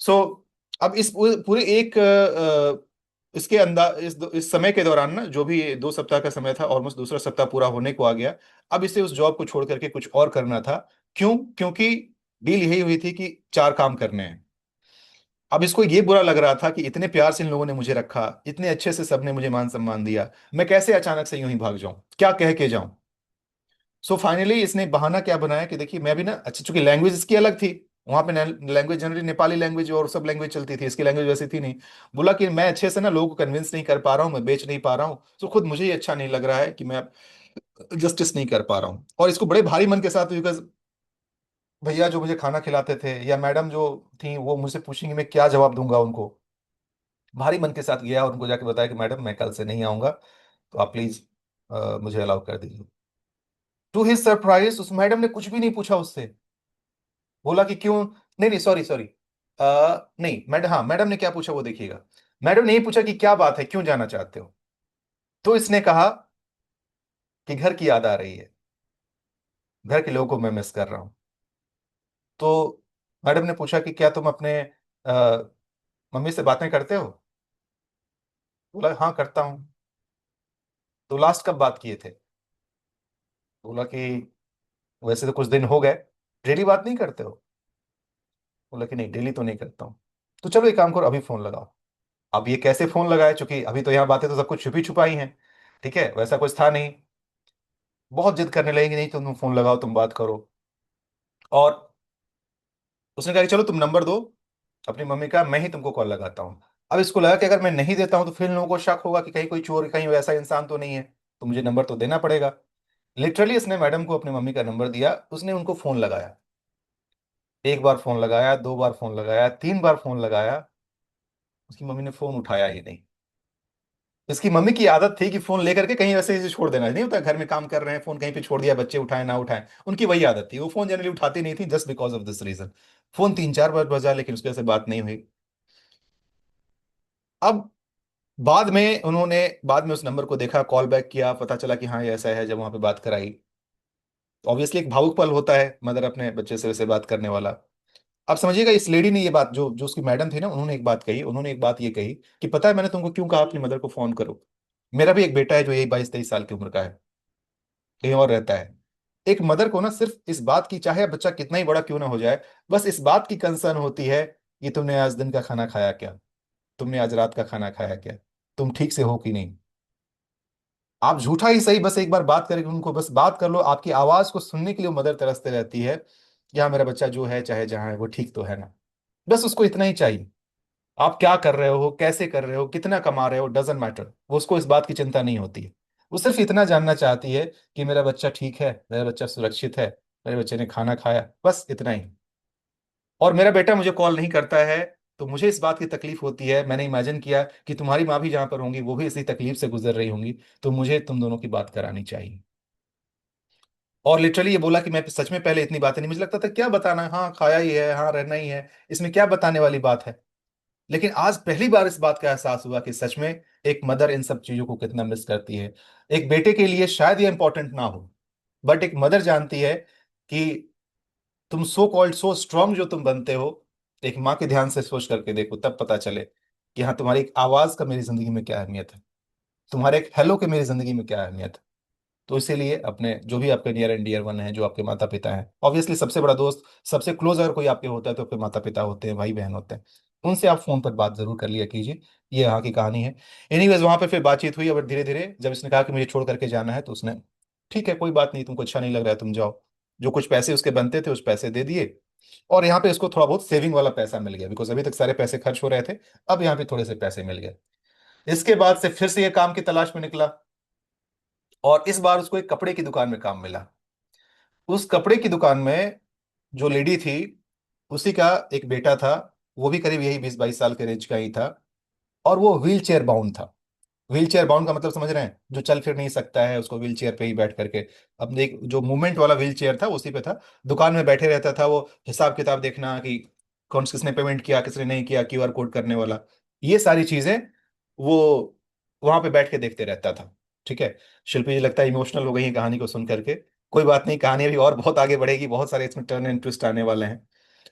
सो अब इस पूरे एक इसके अंदर इस समय के दौरान ना, जो भी 2 सप्ताह का समय था, ऑलमोस्ट दूसरा सप्ताह पूरा होने को आ गया। अब इसे उस जॉब को छोड़ करके कुछ और करना था। क्यों? क्योंकि डील यही हुई थी कि 4 काम करने हैं। अब इसको ये बुरा लग रहा था कि इतने प्यार से इन लोगों ने मुझे रखा, इतने अच्छे से सबने मुझे मान सम्मान दिया, मैं कैसे अचानक से यूं ही भाग जाऊं, क्या कह के जाऊं। सो फाइनली इसने बहाना क्या बनाया कि देखिए मैं भी ना, अच्छा चूंकि लैंग्वेज इसकी अलग थी, वहां पे लैंग्वेज जनरली नेपाली लैंग्वेज और सब लैंग्वेज चलती थी, इसकी लैंग्वेज वैसी थी नहीं। बोला कि मैं अच्छे से ना लोगों को कन्विंस नहीं कर पा रहा हूँ, मैं बेच नहीं पा रहा हूँ, तो खुद मुझे ही अच्छा नहीं लग रहा है कि मैं जस्टिस नहीं कर पा रहा हूँ। और इसको बड़े भारी मन के साथ, बिकॉज भैया जो मुझे खाना खिलाते थे या मैडम जो थी वो मुझसे पूछेंगी मैं क्या जवाब दूंगा उनको। भारी मन के साथ गया और उनको जाके बताया कि मैडम मैं कल से नहीं आऊंगा, तो आप प्लीज मुझे अलाउ कर दीजिए। टू हिज सरप्राइज उस मैडम ने कुछ भी नहीं पूछा उससे। बोला कि क्यों, नहीं नहीं सॉरी सॉरी, नहीं मैडम, हाँ मैडम ने क्या पूछा वो देखिएगा। मैडम ने ये पूछा कि क्या बात है, क्यों जाना चाहते हो। तो इसने कहा कि घर की याद आ रही है, घर के लोगों को मैं मिस कर रहा हूं। तो मैडम ने पूछा कि क्या तुम अपने अ, मम्मी से बातें करते हो। बोला हाँ करता हूँ। तो लास्ट कब बात किए थे। बोला कि वैसे तो कुछ दिन हो गए। डेली बात नहीं करते हो। बोला कि नहीं डेली तो नहीं करता हूँ। तो चलो एक काम करो, अभी फोन लगाओ। अब ये कैसे फोन लगाए, चूंकि अभी तो यहाँ बातें तो सब कुछ छुपी छुपाई हैं, ठीक है, वैसा कुछ था नहीं। बहुत जिद करने लगेंगे, नहीं तुम फोन लगाओ, तुम बात करो। और उसने कहा कि चलो तुम नंबर दो अपनी मम्मी का, मैं ही तुमको कॉल लगाता हूँ। अब इसको लगा कि अगर मैं नहीं देता हूँ तो फिर इन लोगों को शक होगा कि कहीं कोई चोर, कहीं वैसा इंसान तो नहीं है, तो मुझे नंबर तो देना पड़ेगा। लिटरली इसने मैडम को अपनी मम्मी का नंबर दिया, उसने उनको फोन लगाया। एक बार फोन लगाया, 2 बार फोन लगाया, 3 बार फोन लगाया, उसकी मम्मी ने फोन उठाया ही नहीं। इसकी मम्मी की आदत थी कि फोन लेकर के कहीं वैसे ही छोड़ देना, नहीं होता घर में काम कर रहे हैं फोन कहीं पे छोड़ दिया, बच्चे उठाए ना उठाए, उनकी वही आदत थी, वो फोन जनरली उठाती नहीं थी just because of this reason. Phone 3 4 बार बजा लेकिन उसके से बात नहीं हुई। अब बाद में उस नंबर को देखा, कॉल बैक किया, पता चला कि हाँ ये ऐसा है, जब वहां पे बात कराई। ऑब्वियसली एक भावुक पल होता है मदर अपने बच्चे से वैसे बात करने वाला। अब समझिएगा इस लेडी ने ये बात, जो जो उसकी मैडम थी ना, उन्होंने एक बात कही, उन्होंने एक बात ये कही कि पता है मैंने तुमको क्यों कहा अपनी मदर को फोन करो। मेरा भी एक बेटा है जो यही 22 23 साल की उम्र का है, कहीं और रहता है। एक मदर को ना सिर्फ इस बात की, चाहे बच्चा कितना ही बड़ा क्यों ना हो जाए, बस इस बात की कंसर्न होती है कि तुमने आज दिन का खाना खाया क्या, तुमने आज रात का खाना खाया क्या, तुम ठीक से हो कि नहीं। आप झूठा ही सही, बस एक बार बात करके उनको, बस बात कर लो, आपकी आवाज को सुनने के लिए मदर तरसते रहती है कि हाँ मेरा बच्चा जो है चाहे जहां है वो ठीक तो है ना। बस उसको इतना ही चाहिए। आप क्या कर रहे हो, कैसे कर रहे हो, कितना कमा रहे हो, डजेंट मैटर, वो उसको इस बात की चिंता नहीं होती है। वो सिर्फ इतना जानना चाहती है कि मेरा बच्चा ठीक है, मेरा बच्चा सुरक्षित है, मेरे बच्चे ने खाना खाया, बस इतना ही। और मेरा बेटा मुझे कॉल नहीं करता है तो मुझे इस बात की तकलीफ होती है, मैंने इमेजिन किया कि तुम्हारी माँ भी जहां पर होंगी वो भी इसी तकलीफ से गुजर रही होंगी, तो मुझे तुम दोनों की बात करानी चाहिए। और लिटरली ये बोला कि मैं सच में पहले इतनी बातें नहीं, मुझे लगता था क्या बताना है, हाँ खाया ही है, हाँ रहना ही है, इसमें क्या बताने वाली बात है। लेकिन आज पहली बार इस बात का एहसास हुआ कि सच में एक मदर इन सब चीजों को कितना मिस करती है। एक बेटे के लिए शायद ये इंपॉर्टेंट ना हो, बट एक मदर जानती है कि तुम सो कॉल्ड सो स्ट्रांग जो तुम बनते हो, एक माँ के ध्यान से सोच करके देखो, तब पता चले कि हाँ तुम्हारी एक आवाज का मेरी जिंदगी में क्या अहमियत है, तुम्हारे एक हेलो के मेरी जिंदगी में क्या अहमियत है। तो इसीलिए अपने जो भी आपके नियर एंड डियर वन है, जो आपके माता पिता हैं, ऑब्वियसली सबसे बड़ा दोस्त, सबसे क्लोज अगर कोई आपके होता है तो आपके माता पिता होते हैं, भाई बहन होते हैं, उनसे आप फोन पर बात जरूर कर लिया कीजिए। ये यहाँ की कहानी है। एनीवेज वहां पे फिर बातचीत हुई, और धीरे धीरे जब इसने कहा कि मुझे छोड़ करके जाना है, तो उसने ठीक है कोई बात नहीं, तुमको अच्छा नहीं लग रहा है तुम जाओ। जो कुछ पैसे उसके बनते थे उस पैसे दे दिए। और यहाँ पे इसको थोड़ा बहुत सेविंग वाला पैसा मिल गया, बिकॉज अभी तक सारे पैसे खर्च हो रहे थे, अब यहाँ पे थोड़े से पैसे मिल गए। इसके बाद से फिर से ये काम की तलाश में निकला, और इस बार उसको एक कपड़े की दुकान में काम मिला। उस कपड़े की दुकान में जो लेडी थी, उसी का एक बेटा था, वो भी करीब यही 20 22 साल के रेंज का ही था, और वो व्हील चेयर बाउंड था। व्हील चेयर बाउंड का मतलब समझ रहे हैं, जो चल फिर नहीं सकता है, उसको व्हील चेयर पे ही बैठ करके, अपने एक जो मूवमेंट वाला व्हील चेयर था उसी पे था, दुकान में बैठे रहता था वो, हिसाब किताब देखना कि कौन किसने पेमेंट किया, किसने नहीं किया, क्यूआर कोड करने वाला, ये सारी चीजें वो वहां पे बैठ के देखते रहता था। ठीक है। शिल्पी जी लगता है इमोशनल हो गई है कहानी को सुन करके। कोई बात नहीं, कहानी अभी और बहुत आगे बढ़ेगी, बहुत सारे इसमें टर्न एंड ट्विस्ट आने वाले हैं।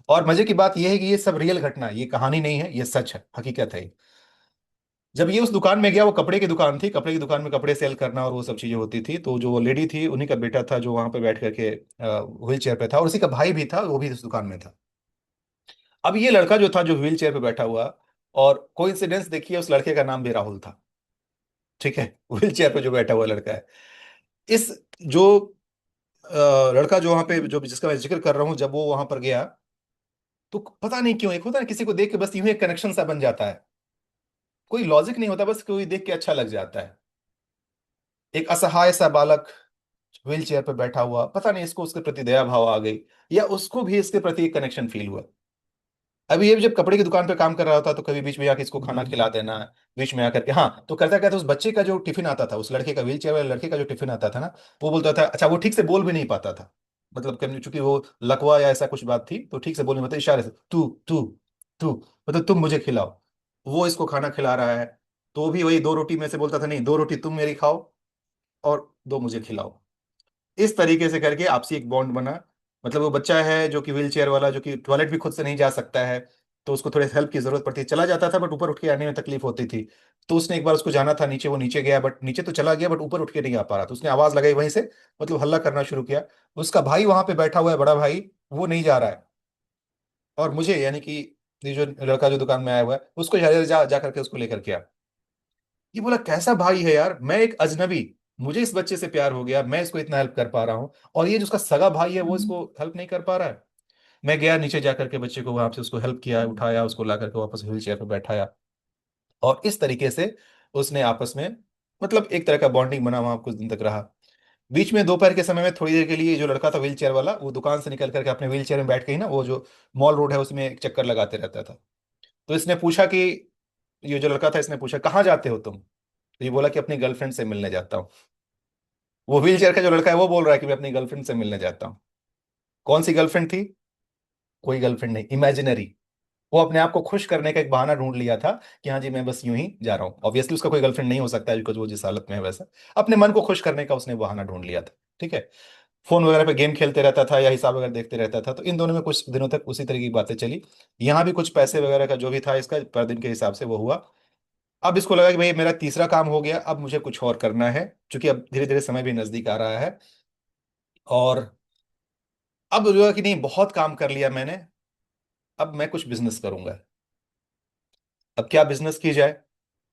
और मजे की बात यह है कि ये सब रियल घटना है, ये कहानी नहीं है, ये सच है, हकीकत है। जब ये उस दुकान में गया, वो कपड़े की दुकान थी, कपड़े की दुकान में कपड़े सेल करना और वो सब चीजें होती थी, तो जो वो लेडी थी उन्हीं का बेटा था जो वहां पे बैठ करके व्हील चेयर पे था, और उसी का भाई भी था, वो भी उस दुकान में था। अब ये लड़का जो था, जो व्हील चेयर पे बैठा हुआ, और कोइंसिडेंस देखिए, उस लड़के का नाम भी राहुल था। ठीक है। व्हील चेयर पे जो बैठा हुआ लड़का है, इस जो लड़का जो वहां पे, जो जिसका मैं जिक्र कर रहा हूँ, जब वो वहां पर गया, तो पता नहीं क्यों, एक होता है ना किसी को देख के बस यूं ही एक कनेक्शन सा बन जाता है। कोई लॉजिक नहीं होता, बस कोई देख के अच्छा लग जाता है। एक असहाय सा बालक व्हील चेयर पर बैठा हुआ, पता नहीं इसको उसके प्रति दया भाव आ गई, या उसको भी इसके प्रति एक कनेक्शन फील हुआ। अभी ये जब कपड़े की दुकान पे काम कर रहा होता तो कभी बीच में आके इसको खाना खिला देना, बीच में आकर के, हाँ, तो करता क्या था, उस बच्चे का जो टिफिन आता था, उस लड़के का, व्हील चेयर वाले लड़के का जो टिफिन आता था ना, वो बोलता था, अच्छा वो ठीक से बोल भी नहीं पाता था, मतलब चूंकि वो लकवा या ऐसा कुछ बात थी, तो ठीक से बोल नहीं पाता, इशारे से तू तू तू, मतलब तुम मुझे खिलाओ। वो इसको खाना खिला रहा है, तो भी वही 2 रोटी में से बोलता था, नहीं, 2 रोटी तुम मेरी खाओ और 2 मुझे खिलाओ। इस तरीके से करके आपसी एक बॉन्ड बना। मतलब वो बच्चा है जो कि व्हील चेयर वाला, जो कि टॉयलेट भी खुद से नहीं जा सकता है, तो उसको थोड़े हेल्प की जरूरत पड़ती है, चला जाता था बट ऊपर उठ के आने में तकलीफ होती थी। तो उसने एक बार उसको जाना था नीचे, वो नीचे गया, बट नीचे तो चला गया बट ऊपर उठ के नहीं आ पा रहा, तो उसने आवाज लगाई वहीं से, मतलब हल्ला करना शुरू किया। उसका भाई वहां पे बैठा हुआ है, बड़ा भाई, वो नहीं जा रहा है, और मुझे यानी कि ये जो लड़का जो दुकान में आया हुआ है, उसको जा करके उसको लेकर के आ। ये बोला कैसा भाई है यार, मैं एक अजनबी, मुझे इस बच्चे से प्यार हो गया, मैं इसको इतना हेल्प कर पा रहा हूँ, और ये जो उसका सगा भाई है वो इसको हेल्प नहीं कर पा रहा है। मैं गया नीचे जा करके बच्चे को वहां से उसको हेल्प किया, उठाया, उसको ला करके वापस व्हील चेयर पर बैठाया, और इस तरीके से उसने आपस में, मतलब एक तरह का बॉन्डिंग बना, वहां कुछ दिन तक रहा। बीच में दोपहर के समय में थोड़ी देर के लिए जो लड़का था व्हील चेयर वाला, वो दुकान से निकल करके अपने व्हील चेयर में बैठ के ही ना, वो जो मॉल रोड है उसमें एक चक्कर लगाते रहता था। तो इसने पूछा कि, ये जो लड़का था इसने पूछा, कहाँ जाते हो तुम? तो ये बोला कि अपनी गर्लफ्रेंड से मिलने जाता हूँ। वो व्हील चेयर का जो लड़का है वो बोल रहा है कि मैं अपनी गर्लफ्रेंड से मिलने जाता हूँ। कौन सी गर्लफ्रेंड थी? कोई गर्लफ्रेंड नहीं, इमेजिनरी। वो अपने आप को खुश करने का एक बहाना ढूंढ लिया था कि हाँ जी मैं बस यूं ही जा रहा हूँ। ऑब्वियसली उसका कोई गर्लफ्रेंड नहीं हो सकता है, बिकॉज वो जिस हालत में है वैसा, अपने मन को खुश करने का उसने बहाना ढूंढ लिया था। ठीक है। फोन वगैरह पे गेम खेलते रहता था या हिसाब वगैरह देखते रहता था, तो इन दोनों में कुछ दिनों तक उसी तरह की बातें चली। यहाँ भी कुछ पैसे वगैरह का जो भी था इसका पर दिन के हिसाब से वो हुआ। अब इसको लगा कि भाई मेरा तीसरा काम हो गया, अब मुझे कुछ और करना है, क्योंकि अब धीरे धीरे समय भी नजदीक आ रहा है। और अब लगा कि नहीं, बहुत काम कर लिया मैंने, अब मैं कुछ बिजनेस करूंगा। अब क्या बिजनेस की जाए?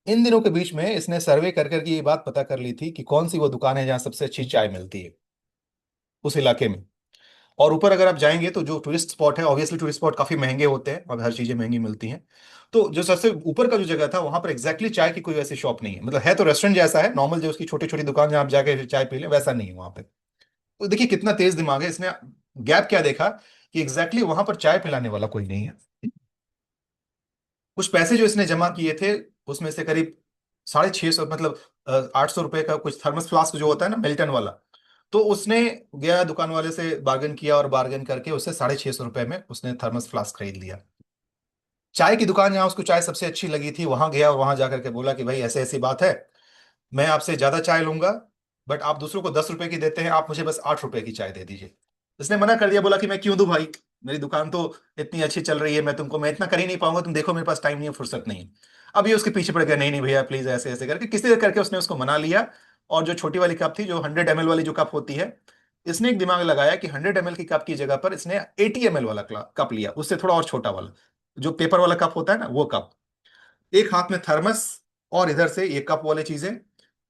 इन दिनों के बीच में इसने सर्वे कर करके ये बात पता कर ली थी कि कौन सी वो दुकान है जहां सबसे अच्छी चाय मिलती है उस इलाके में। और ऊपर अगर आप जाएंगे तो जो टूरिस्ट स्पॉट है, ऑब्वियसली टूरिस्ट स्पॉट काफी महंगे होते हैं और हर चीजें महंगी मिलती हैं। तो जो सबसे ऊपर का जो जगह था, वहां पर एग्जैक्टली चाय की कोई वैसी शॉप नहीं है, मतलब है तो रेस्टोरेंट जैसा है नॉर्मल, जो उसकी छोटी छोटी दुकान जहां आप जाके चाय पी लें, वैसा नहीं है वहां पे। तो देखिए कितना तेज दिमाग है इसने, गैप क्या देखा कि एग्जैक्टली वहां पर चाय पिलाने वाला कोई नहीं है। कुछ पैसे जो इसने जमा किए थे, उसमें से करीब 650, मतलब 800 रुपए का कुछ थर्मस फ्लास्क जो होता है ना मिल्टन वाला, तो उसने गया दुकान वाले से बार्गेन किया, और बार्गेन करके उससे 650 रुपए में उसने थर्मस फ्लास्क खरीद लिया। चाय की दुकान जहां उसको चाय सबसे अच्छी लगी थी, वहां गया और वहां जाकर के बोला कि भाई ऐसे ऐसी बात है, मैं आपसे ज्यादा चाय लूंगा, बट आप दूसरों को 10 रुपए की देते हैं, आप मुझे बस 8 रुपए की चाय दे दीजिए। उसने मना कर दिया, बोला कि मैं क्यों दूं भाई, मेरी दुकान तो इतनी अच्छी चल रही है, मैं इतना कर ही नहीं पाऊंगा, तुम देखो मेरे पास टाइम नहीं है, फुर्सत नहीं है। अब ये उसके पीछे पड़ गया, नहीं नहीं भैया प्लीज, ऐसे ऐसे करके किसी तरह करके उसने उसको मना लिया। और जो छोटी वाली कप थी, जो 100 ml वाली जो कप होती है, इसने एक दिमाग लगाया कि 100 ml की कप की जगह पर इसने 80 ml वाला कप लिया, उससे थोड़ा और छोटा वाला, जो पेपर वाला कप होता है ना, वो कप। एक हाथ में थर्मस, और इधर से ये कप वाले चीजें,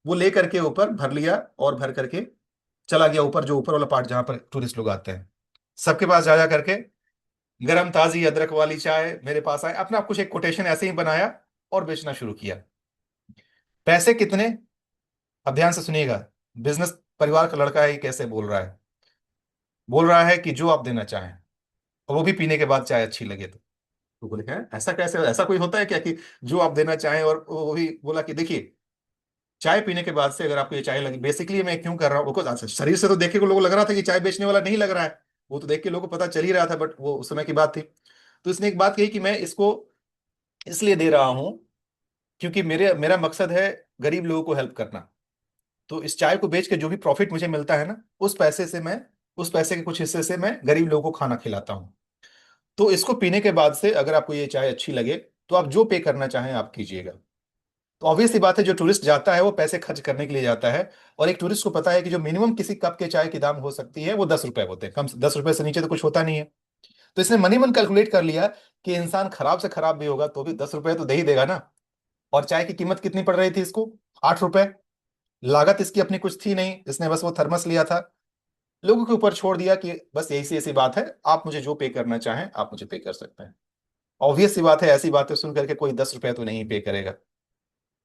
वो ले करके ऊपर भर लिया, और भर करके चला गया ऊपर, जो ऊपर वाला पार्ट जहां पर टूरिस्ट लोग आते हैं, सबके पास जा जा करके, गरम ताजी अदरक वाली चाय मेरे पास आए, अपना कुछ एक कोटेशन ऐसे ही बनाया और बेचना शुरू किया। पैसे कितने? अब ध्यान से सुनिएगा, बिजनेस परिवार का लड़का है, ये कैसे बोल रहा है? बोल रहा है कि जो आप देना चाहें, और वो भी पीने के बाद चाय अच्छी लगे तो बोले क्या ऐसा कैसे, ऐसा कोई होता है क्या कि जो आप देना चाहें? और वो भी बोला कि देखिए, चाय पीने के बाद से अगर आपको ये चाय लगी, बेसिकली मैं क्यों कर रहा हूँ, बिकॉज शरीर से तो देख के को लोगों को लग रहा था कि चाय बेचने वाला नहीं लग रहा है, वो तो देख के लोगों को पता चल ही रहा था, बट वो उस समय की बात थी। तो इसने एक बात कही कि मैं इसको इसलिए दे रहा हूं क्योंकि मेरे मेरा मकसद है गरीब लोगों को हेल्प करना। तो इस चाय को बेच के जो भी प्रॉफिट मुझे मिलता है ना, उस पैसे के कुछ हिस्से से मैं गरीब लोगों को खाना खिलाता हूँ। तो इसको पीने के बाद से अगर आपको ये चाय अच्छी लगे तो आप जो पे करना चाहें आप कीजिएगा। तो ऑब्वियस सी बात है, जो टूरिस्ट जाता है वो पैसे खर्च करने के लिए जाता है। और एक टूरिस्ट को पता है कि जो मिनिमम किसी कप के चाय की दाम हो सकती है वो 10 रुपए होते हैं, कम से 10 रुपए से नीचे तो कुछ होता नहीं है। तो इसने मनी मन कैलकुलेट कर लिया कि इंसान खराब से खराब भी होगा तो भी 10 रुपए तो दे ही देगा ना। और चाय की कीमत कितनी पड़ रही थी इसको? 8 रुपए। लागत इसकी अपनी कुछ थी नहीं, इसने बस वो थर्मस लिया था, लोगों के ऊपर छोड़ दिया कि बस यही सी ऐसी बात है, आप मुझे जो पे करना चाहें आप मुझे पे कर सकते हैं। ऑब्वियस सी बात है, ऐसी बातें सुन करके कोई 10 रुपए तो नहीं पे करेगा,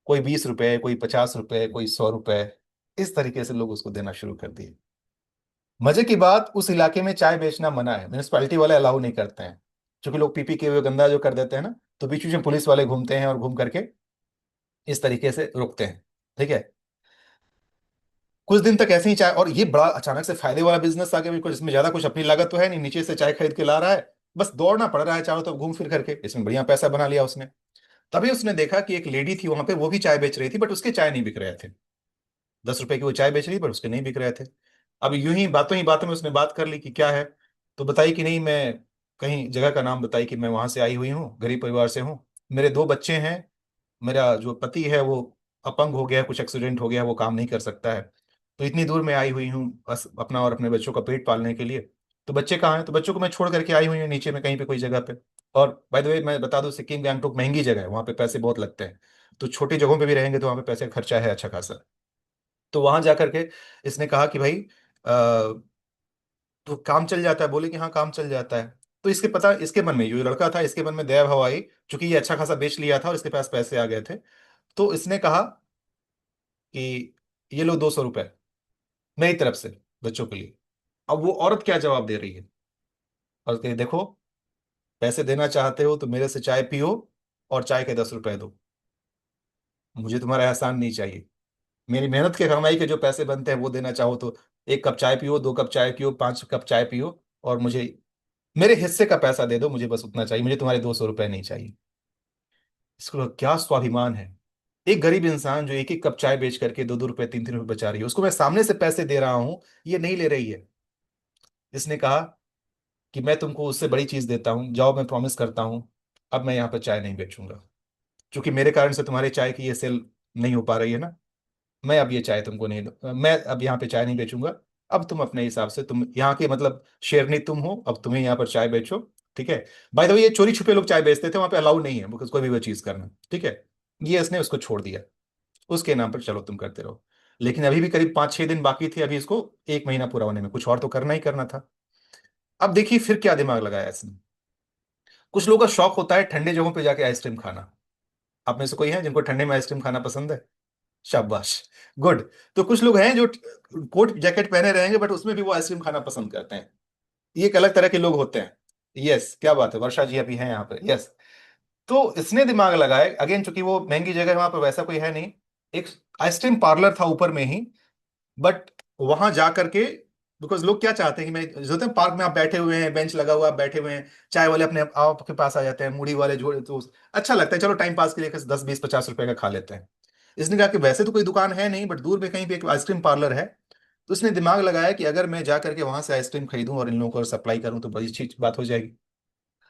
कोई 20 रुपए, कोई 50 रुपए, कोई 100 रुपए। इस तरीके से लोग उसको देना शुरू कर दिए। मजे की बात, उस इलाके में चाय बेचना मना है, म्यूनिसपैलिटी वाले अलाउ नहीं करते हैं। क्योंकि लोग पी पी के हुए गंदा जो कर देते हैं ना, तो बीच बीच में पुलिस वाले घूमते हैं और घूम करके इस तरीके से रुकते हैं। ठीक है। कुछ दिन तक ऐसे ही चाय, और ये बड़ा अचानक से फायदे वाला बिजनेस आ गया बिल्कुल, इसमें ज्यादा कुछ अपनी लागत तो है नहीं, नीचे से चाय खरीद के ला रहा है, बस दौड़ना पड़ रहा है चारों तरफ घूम फिर करके, इसमें बढ़िया पैसा बना लिया उसने। तभी उसने देखा कि एक लेडी थी वहां पे, वो भी चाय बेच रही थी बट उसके चाय नहीं बिक रहे थे। 10 रुपए की वो चाय बेच रही पर उसके नहीं बिक रहे थे। अब यूं ही बातों में उसने बात कर ली कि क्या है। तो बताई कि नहीं, मैं कहीं जगह का नाम बताई कि मैं वहां से आई हुई हूँ, गरीब परिवार से हूँ, मेरे 2 बच्चे हैं, मेरा जो पति है वो अपंग हो गया, कुछ एक्सीडेंट हो गया, वो काम नहीं कर सकता है। तो इतनी दूर मैं आई हुई हूँ बस अपना और अपने बच्चों का पेट पालने के लिए। तो बच्चे कहाँ हैं? तो बच्चों को मैं छोड़ करके आई हुई हूँ नीचे में कहीं पे कोई जगह पे। और बाय द वे मैं बता दूं, सिक्किम गैंगटोक महंगी जगह है, वहाँ पे पैसे बहुत लगते हैं। तो छोटी जगहों पे भी रहेंगे तो वहाँ पे पैसे का खर्चा है अच्छा खासा। तो वहां जा करके इसने कहा कि भाई तो काम चल जाता है? बोले कि हाँ काम चल जाता है। तो इसके मन में, जो लड़का था इसके मन में दया भाव आई, चूंकि ये अच्छा खासा बेच लिया था और इसके पास पैसे आ गए थे। तो इसने कहा कि ये लो 200 रुपए मेरी तरफ से बच्चों के लिए। अब वो औरत क्या जवाब दे रही है? और कही देखो, पैसे देना चाहते हो तो मेरे से चाय पियो और चाय के 10 रुपए दो, मुझे तुम्हारा एहसान नहीं चाहिए। मेरी मेहनत के कमाई के जो पैसे बनते हैं वो देना चाहो तो 1 कप चाय पियो, 2 कप चाय पियो, 5 कप चाय पियो, और मुझे मेरे हिस्से का पैसा दे दो, मुझे बस उतना चाहिए, मुझे तुम्हारे 200 रुपए नहीं चाहिए। इसको क्या स्वाभिमान है। एक गरीब इंसान जो 1 1 कप चाय बेच करके 2 2 रुपए 3 3 रुपए बचा रही है, उसको मैं सामने से पैसे दे रहा हूं, ये नहीं ले रही है। इसने कहा कि मैं तुमको उससे बड़ी चीज देता हूँ, जाओ मैं प्रॉमिस करता हूँ अब मैं यहाँ पर चाय नहीं बेचूंगा, क्योंकि मेरे कारण से तुम्हारे चाय की ये सेल नहीं हो पा रही है ना। मैं अब ये चाय तुमको नहीं मैं अब यहाँ पे चाय नहीं बेचूंगा। अब तुम अपने हिसाब से, तुम यहाँ के मतलब शेरनी तुम हो, अब तुम्हें यहाँ पर चाय बेचो। ठीक है। बाय द वे, ये चोरी छुपे लोग चाय बेचते थे, वहां पे अलाउ नहीं है बिकॉज कोई भी वो चीज करना। ठीक है। ये इसने उसको छोड़ दिया, उसके नाम पर चलो तुम करते रहो। लेकिन अभी भी करीब 5 6 दिन बाकी थे, अभी इसको 1 महीना पूरा होने में, कुछ और तो करना ही करना था। अब देखिए फिर क्या दिमाग लगाया इसने। कुछ लोगों का शौक होता है ठंडे जगहों पे जाके आइसक्रीम खाना। आप में से कोई है जिनको ठंडे में आइसक्रीम खाना पसंद है? शाबाश, गुड। तो कुछ लोग हैं जो कोट जैकेट पहने रहेंगे बट उसमें भी वो आइसक्रीम खाना पसंद करते हैं। ये एक अलग तरह के लोग होते हैं। यस, क्या बात है, वर्षा जी अभी हैं यहाँ पे, यस। तो इसने दिमाग लगाया अगेन, चूंकि वो महंगी जगह है वहां पर वैसा कोई है नहीं, एक आइसक्रीम पार्लर था ऊपर में ही। बट वहां जा करके, बिकॉज लोग क्या चाहते हैं कि मैं जो होते हैं पार्क में आप बैठे हुए हैं, बेंच लगा हुआ आप बैठे हुए हैं, चाय वाले अपने आपके पास आ जाते हैं, मूढ़ी वाले जो तो अच्छा लगता है, चलो टाइम पास के लिए 10 20 50 रुपए का खा लेते हैं। इसने कहा कि वैसे तो कोई दुकान है नहीं बट दूर में कहीं पे एक आइसक्रीम पार्लर है। तो उसने दिमाग लगाया कि अगर मैं जा करके वहां से आइसक्रीम खरीदूं और इन लोगों को सप्लाई करूं तो बड़ी अच्छी बात हो जाएगी।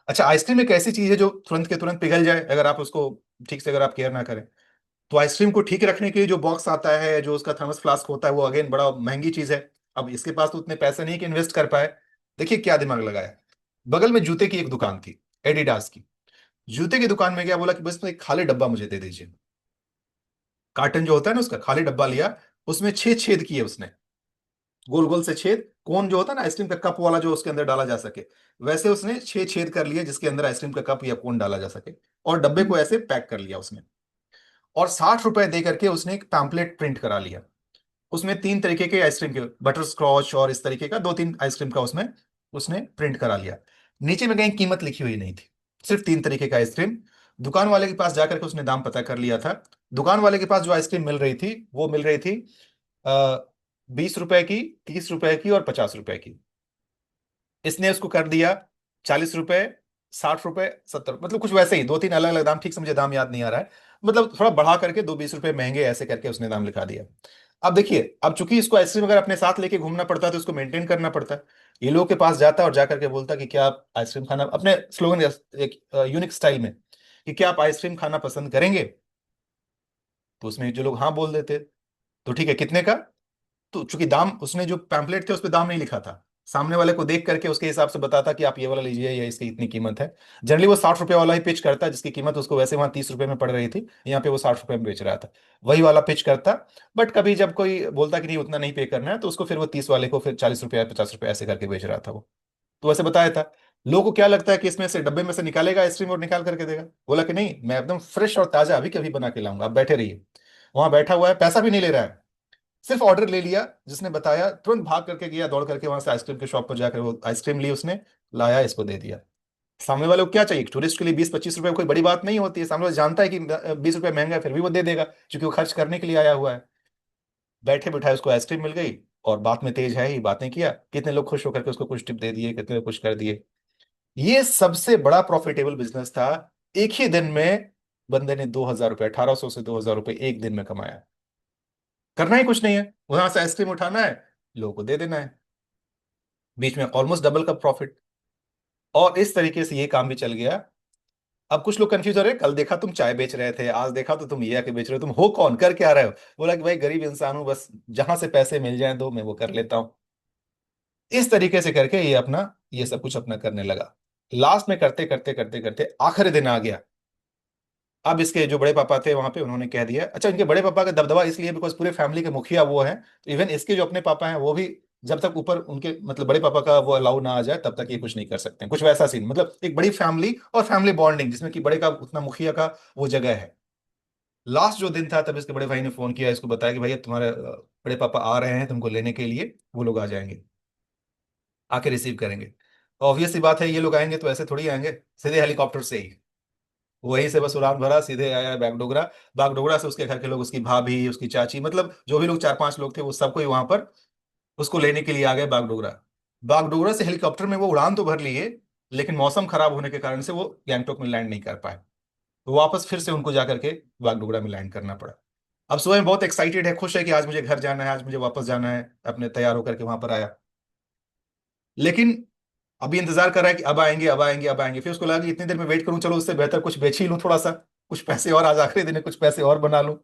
अच्छा, आइसक्रीम एक ऐसी चीज है जो तुरंत के तुरंत पिघल जाए अगर आप उसको ठीक से अगर आप केयर ना करें। तो आइसक्रीम को ठीक रखने के लिए जो बॉक्स आता है, जो उसका थर्मस फ्लास्क होता है, वो अगेन बड़ा महंगी चीज है। अब इसके पास तो उतने पैसे नहीं कि इन्वेस्ट कर पाए। देखिए क्या दिमाग लगाया। बगल में जूते की एक दुकान थी, एडिडास की। जूते की दुकान में क्या बोला कि बस में एक खाली डब्बा मुझे दे दीजिए। कार्टन जो होता है ना उसका खाली डब्बा लिया, उसमें 6 छेद किए उसने, गोल गोल से छेद, कोन जो होता है ना आइसक्रीम का कप वाला जो उसके अंदर डाला जा सके, वैसे उसने 6 छेद कर लिए जिसके अंदर आइसक्रीम का कप या कोन डाला जा सके। और डब्बे को ऐसे पैक कर लिया उसने। और 60 रुपए दे करके उसने एक पैम्पलेट प्रिंट करा लिया। उसमें 3 तरीके के आइसक्रीम के, बटर स्कॉच और इस तरीके का 2 3 आइसक्रीम का उसमें उसने प्रिंट करा लिया। नीचे में कहीं कीमत लिखी हुई नहीं थी, सिर्फ 3 तरीके का आइसक्रीम। दुकान वाले के पास जाकर के उसने दाम पता कर लिया था। दुकान वाले के पास जो आइसक्रीम मिल रही थी वो मिल रही थी 20 रुपए की, 30 रुपए की और 50 रुपए की। इसने उसको कर दिया 40 रुपए 60 रुपए 70, मतलब कुछ वैसे ही दो तीन अलग अलग दाम, ठीक से मुझे दाम याद नहीं आ रहा है। मतलब थोड़ा बढ़ा करके 2 20 रुपए महंगे ऐसे करके उसने दाम लिखा दिया। अब देखिए, अब चूंकि इसको आइसक्रीम अगर अपने साथ लेके घूमना पड़ता है तो इसको मेंटेन करना पड़ता है। ये लोगों के पास जाता है और जाकर के बोलता कि क्या आप आइसक्रीम खाना, अपने स्लोगन एक यूनिक स्टाइल में, कि क्या आप आइसक्रीम खाना पसंद करेंगे। तो उसमें जो लोग हाँ बोल देते, तो ठीक है कितने का। तो चूंकि दाम उसने जो पैम्पलेट थे उस पर दाम नहीं लिखा था, सामने वाले को देख करके उसके हिसाब से बताता कि आप ये वाला लीजिए या इसकी इतनी कीमत है। जनरली वो 60 रुपए वाला ही पिच करता, जिसकी कीमत उसको वैसे वहां 30 रुपए में पड़ रही थी, यहाँ पे वो 60 रुपए में बेच रहा था, वही वाला पिच करता। बट कभी जब कोई बोलता कि नहीं उतना नहीं पे करना है, तो उसको फिर वो 30 वाले को फिर 40 रुपए 50 रुपए ऐसे करके बेच रहा था वो। तो वैसे बताया था। लोगों को क्या लगता है कि इसमें से डब्बे में से निकालेगा आइसक्रीम और निकाल करके देगा। बोला कि नहीं, मैं एकदम फ्रेश और ताजा अभी कभी बना के लाऊंगा, आप बैठे रहिए। वहां बैठा हुआ है, पैसा भी नहीं ले रहा है, सिर्फ ऑर्डर ले लिया, जिसने बताया तुरंत भाग करके गया, दौड़ करके वहां से आइसक्रीम के शॉप पर जाकर वो आइसक्रीम ली उसने, लाया, इसको दे दिया। सामने वाले को क्या चाहिए, टूरिस्ट के लिए 20 25 रुपए कोई बड़ी बात नहीं होती है, सामने वाला जानता है कि 20 रुपए महंगा है, फिर भी वो दे देगा क्योंकि वो खर्च करने के लिए आया हुआ है। बैठे बिठाए उसको आइसक्रीम मिल गई, और बात में तेज है ही, बातें किया, कितने लोग खुश होकर के उसको कुछ टिप दे दिए, कितने लोग कुछ कर दिए। ये सबसे बड़ा प्रॉफिटेबल बिजनेस था। एक ही दिन में बंदे ने 2,000 रुपये, 1800 से 2,000 रुपये एक दिन में कमाया। करना ही कुछ नहीं है, वहां से आइसक्रीम उठाना है, लोगों को दे देना है, बीच में ऑलमोस्ट डबल का प्रॉफिट। और इस तरीके से ये काम भी चल गया। अब कुछ लोग कंफ्यूज हो रहे हैं, कल देखा तुम चाय बेच रहे थे, आज देखा तो तुम ये आके बेच रहे हो, तुम हो कौन, कर क्या रहे हो। बोला कि भाई गरीब इंसान हूं, बस जहां से पैसे मिल जाएं तो मैं वो कर लेता हूं। इस तरीके से करके ये अपना, ये सब कुछ अपना करने लगा। लास्ट में करते करते करते करते आखिरी दिन आ गया। अब इसके जो बड़े पापा थे वहां पे, उन्होंने कह दिया, अच्छा इनके बड़े पापा का दबदबा इसलिए बिकॉज पूरे फैमिली के मुखिया वो हैं, तो इवन इसके जो अपने पापा हैं वो भी, जब तक ऊपर उनके मतलब बड़े पापा का वो अलाउ ना आ जाए तब तक ये कुछ नहीं कर सकते हैं, कुछ वैसा सीन, मतलब एक बड़ी फैमिली और फैमिली बॉन्डिंग जिसमें कि बड़े का उतना मुखिया का वो जगह है। लास्ट जो दिन था तब इसके बड़े भाई ने फोन किया, इसको बताया कि भैया तुम्हारे बड़े पापा आ रहे हैं तुमको लेने के लिए, वो लोग आ जाएंगे, आके रिसीव करेंगे। ऑब्वियस सी बात है, ये लोग आएंगे तो ऐसे थोड़ी आएंगे, सीधे हेलीकॉप्टर से ही, वहीं से बस उड़ान भरा, सीधे आया बागडोगरा। बागडोगरा से उसके घर के लोग, उसकी भाभी, उसकी चाची, मतलब जो भी लोग 4 5 लोग थे वो सबको ही वहां पर उसको लेने के लिए आ गए बागडोगरा। बागडोगरा से हेलीकॉप्टर में वो उड़ान तो भर लिए, लेकिन मौसम खराब होने के कारण से वो गैंगटोक में लैंड नहीं कर पाए, तो वापस फिर से उनको जाकर के बागडोगरा में लैंड करना पड़ा। अब सुबह में बहुत एक्साइटेड है, खुश है कि आज मुझे घर जाना है, आज मुझे वापस जाना है, अपने तैयार होकर के वहां पर आया। लेकिन अभी इंतजार कर रहा है कि अब आएंगे अब आएंगे अब आएंगे, फिर उसको लगा कि इतनी देर में वेट करूं, चलो उससे बेहतर कुछ बेच ही लूं थोड़ा सा, कुछ पैसे और, आज आखिरी दिन है, कुछ पैसे और बना लूं।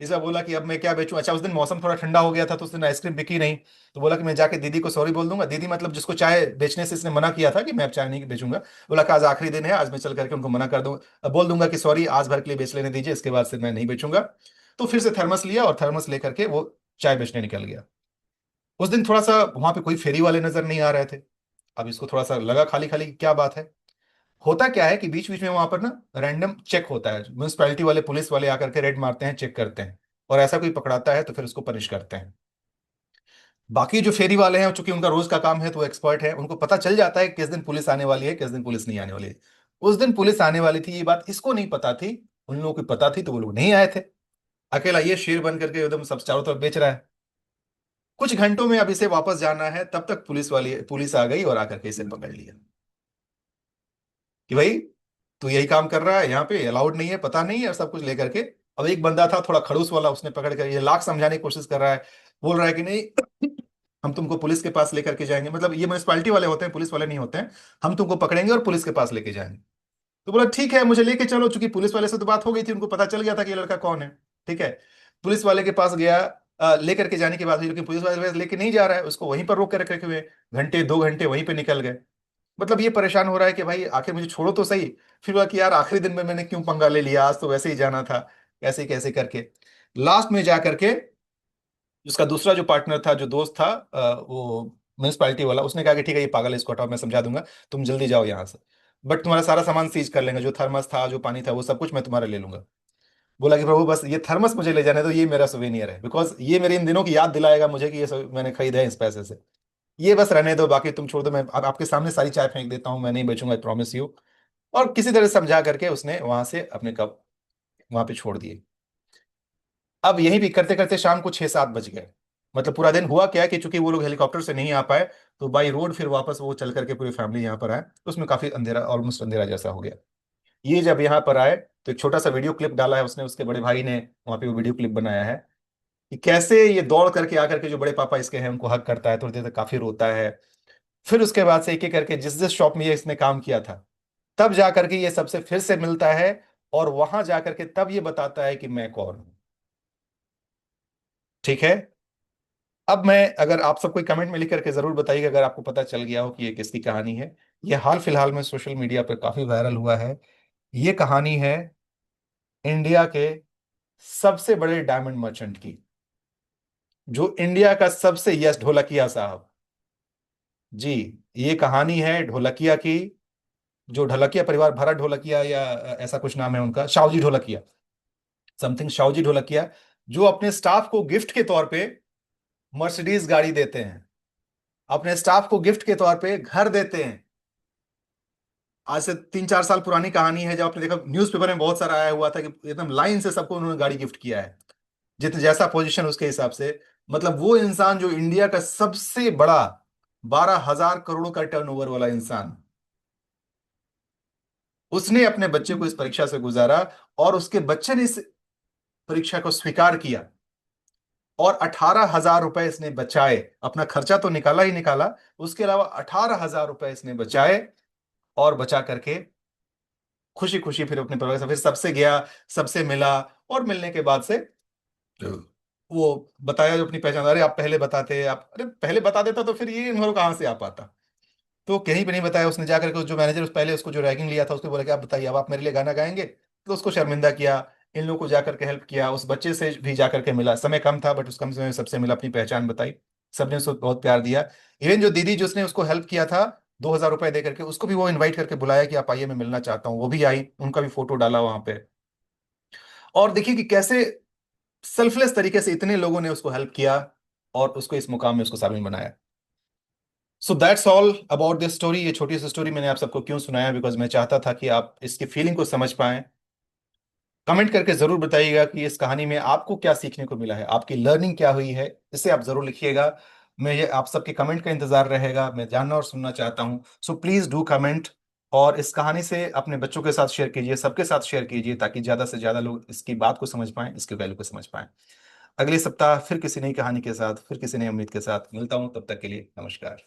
इसका बोला कि अब मैं क्या बेचूं। अच्छा उस दिन मौसम थोड़ा ठंडा हो गया था तो उस दिन आइसक्रीम बिकी नहीं, तो बोला कि मैं जाके दीदी को सॉरी बोल दूंगा, दीदी मतलब जिसको चाय बेचने से इसने मना किया था कि मैं अब चाय नहीं बेचूंगा। बोला कि आज आखिरी दिन है, आज मैं चल करके उनको मना कर दूंगा, बोल दूंगा कि सॉरी आज भर के लिए बेच लेने दीजिए, इसके बाद से मैं नहीं बेचूंगा। तो फिर से थर्मस लिया और थर्मस लेकर के वो चाय बेचने निकल गया। उस दिन थोड़ा सा वहां पे कोई फेरी वाले नजर नहीं आ रहे थे। अब इसको थोड़ा सा लगा खाली खाली, क्या बात है। होता क्या है कि बीच बीच में वहां पर ना रैंडम चेक होता है, म्यूनिसपैलिटी वाले पुलिस वाले आकर के रेड मारते हैं, चेक करते हैं, और ऐसा कोई पकड़ाता है तो फिर उसको पनिश करते हैं। बाकी जो फेरी वाले हैं, चूंकि उनका रोज का काम है तो वो एक्सपर्ट है, उनको पता चल जाता है कि किस दिन पुलिस आने वाली है, किस दिन पुलिस नहीं आने वाली है। उस दिन पुलिस आने वाली थी, ये बात इसको नहीं पता थी। उन लोगों को पता थी तो वो लोग नहीं आए थे। अकेला ये शेर बन करके एकदम सब चारों तरफ बेच रहा है। कुछ घंटों में अब इसे वापस जाना है, तब तक पुलिस आ गई और आकर के इसे पकड़ लिया कि भाई तू यही काम कर रहा है, यहाँ पे अलाउड नहीं है, पता नहीं है, और सब कुछ लेकर के। अब एक बंदा था थोड़ा खड़ूस वाला, उसने पकड़ कर ये लाख समझाने की कोशिश कर रहा है, बोल रहा है कि नहीं हम तुमको पुलिस के पास लेकर के जाएंगे, मतलब ये म्यूनिसपैलिटी वाले होते हैं, पुलिस वाले नहीं होते हैं, हम तुमको पकड़ेंगे और पुलिस के पास लेके जाएंगे। तो बोला ठीक है मुझे लेके चलो, चूंकि पुलिस वाले से तो बात हो गई थी, उनको पता चल गया था कि ये लड़का कौन है। ठीक है, पुलिस वाले के पास गया, लेकर के जाने के बाद भी, लेकिन पुलिस वाले लेके नहीं जा रहा है, उसको वहीं पर रोक कर रखे हुए, घंटे 2 घंटे वहीं पे निकल गए। मतलब ये परेशान हो रहा है कि भाई आखिर मुझे छोड़ो तो सही। फिर बोला कि यार आखिरी दिन में मैंने क्यों पंगा ले लिया, आज तो वैसे ही जाना था, कैसे कैसे करके। लास्ट में जा करके उसका दूसरा जो पार्टनर था, जो दोस्त था, वो म्यूनिसपैलिटी वाला, उसने कहा कि ठीक है ये पागल है, इसको हटाओ, मैं समझा दूंगा, तुम जल्दी जाओ यहाँ से, बट तुम्हारा सारा सामान सीज कर लेंगे, जो थर्मस था जो पानी था वो सब कुछ मैं तुम्हारा ले लूंगा। बोला कि प्रभु बस ये थर्मस मुझे ले जाने दो, ये मेरा सुवेनियर है, बिकॉज ये मेरे इन दिनों की याद दिलाएगा मुझे कि ये मैंने खरीदा है इस पैसे से। ये बस रहने दो, बाकी तुम छोड़ दो, मैं अब आपके सामने सारी चाय फेंक देता हूँ, मैं नहीं बेचूंगा, आई प्रॉमिस यू। और किसी तरह समझा करके उसने वहां से अपने कप वहां पे छोड़ दिए। अब यहीं भी करते करते शाम को 6 7 बज गए। मतलब पूरा दिन हुआ क्या कि चूंकि वो लोग हेलीकॉप्टर से नहीं आ पाए, तो बाई रोड फिर वापस वो चल करके पूरी फैमिली यहाँ पर आए, तो उसमें काफी अंधेरा, ऑलमोस्ट अंधेरा जैसा हो गया। ये जब यहाँ पर आए तो एक छोटा सा वीडियो क्लिप डाला है उसने, उसके बड़े भाई ने वहां पे वो वीडियो क्लिप बनाया है कि कैसे ये दौड़ करके आकर के जो बड़े पापा इसके हैं उनको हक करता है, थोड़ी देर तक काफी रोता है। फिर उसके बाद से एक एक करके जिस जिस शॉप में ये इसने काम किया था, तब जा करके ये सबसे फिर से मिलता है, और वहां जा करके तब ये बताता है कि मैं कौन हूं। ठीक है। अब मैं, अगर आप सब कोई कमेंट में लिख करके जरूर बताइएगा अगर आपको पता चल गया हो कि ये किसकी कहानी है। ये हाल फिलहाल में सोशल मीडिया पर काफी वायरल हुआ है। ये कहानी है इंडिया के सबसे बड़े डायमंड मर्चेंट की, जो इंडिया का सबसे, यस, ढोलकिया साहब जी। ये कहानी है ढोलकिया की, जो ढोलकिया परिवार, भरत ढोलकिया या ऐसा कुछ नाम है उनका, शाहजी ढोलकिया, समथिंग शाहजी ढोलकिया, जो अपने स्टाफ को गिफ्ट के तौर पे मर्सिडीज गाड़ी देते हैं, अपने स्टाफ को गिफ्ट के तौर पे घर देते हैं। आज से 3-4 साल पुरानी कहानी है, जब आपने देखा न्यूज़पेपर में बहुत सारा आया हुआ था कि एकदम लाइन से सबको उन्होंने गाड़ी गिफ्ट किया है, जितने जैसा पोजीशन उसके हिसाब से। मतलब वो इंसान जो इंडिया का सबसे बड़ा 12,000 करोड़ का टर्नओवर वाला इंसान, उसने अपने बच्चे को इस परीक्षा से गुजारा, और उसके बच्चे ने इस परीक्षा को स्वीकार किया, और 18,000 रुपए इसने बचाए। अपना खर्चा तो निकाला ही निकाला, उसके अलावा 18,000 रुपए इसने बचाए, और बचा करके खुशी खुशी फिर अपने परिवार से फिर सबसे गया, सबसे मिला। और मिलने के बाद से वो बताया जो अपनी पहचान, अरे आप पहले बताते, आप अरे पहले बता देता तो फिर ये इन लोग कहाँ से आ पाता। तो कहीं भी नहीं बताया उसने, जाकर के जो मैनेजर उस पहले उसको जो रैगिंग लिया था उसको बोला कि आप बताइए, अब आप मेरे लिए गाना गाएंगे, तो उसको शर्मिंदा किया। इन लोगों को जाकर के हेल्प किया, उस बच्चे से भी जाकर के मिला, समय कम था बट उस कम समय में सबसे मिला, अपनी पहचान बताई, सबने उसको बहुत प्यार दिया। इवन जो दीदी जिसने उसको हेल्प किया था 2,000 रुपए दे करके, उसको भी वो इनवाइट करके बुलाया कि आप आइए मैं मिलना चाहता हूँ, वो भी आई, उनका भी फोटो डाला वहां पे। और देखिए कि कैसे सेल्फलेस तरीके से इतने लोगों ने उसको हेल्प किया, और उसको इस मुकाम में उसको साबित बनाया। So that's all about this story. ये छोटी सी स्टोरी मैंने आप सबको क्यों सुनाया, बिकॉज मैं चाहता था कि आप इसकी फीलिंग को समझ पाएं। कमेंट करके जरूर बताइएगा कि इस कहानी में आपको क्या सीखने को मिला है, आपकी लर्निंग क्या हुई है, इसे आप जरूर लिखिएगा। मैं ये आप सबके कमेंट का इंतजार रहेगा, मैं जानना और सुनना चाहता हूँ। सो प्लीज डू कमेंट, और इस कहानी से अपने बच्चों के साथ शेयर कीजिए, सबके साथ शेयर कीजिए, ताकि ज्यादा से ज्यादा लोग इसकी बात को समझ पाएं, इसके वैल्यू को समझ पाएं। अगले सप्ताह फिर किसी नई कहानी के साथ, फिर किसी नई उम्मीद के साथ मिलता हूं, तब तक के लिए नमस्कार।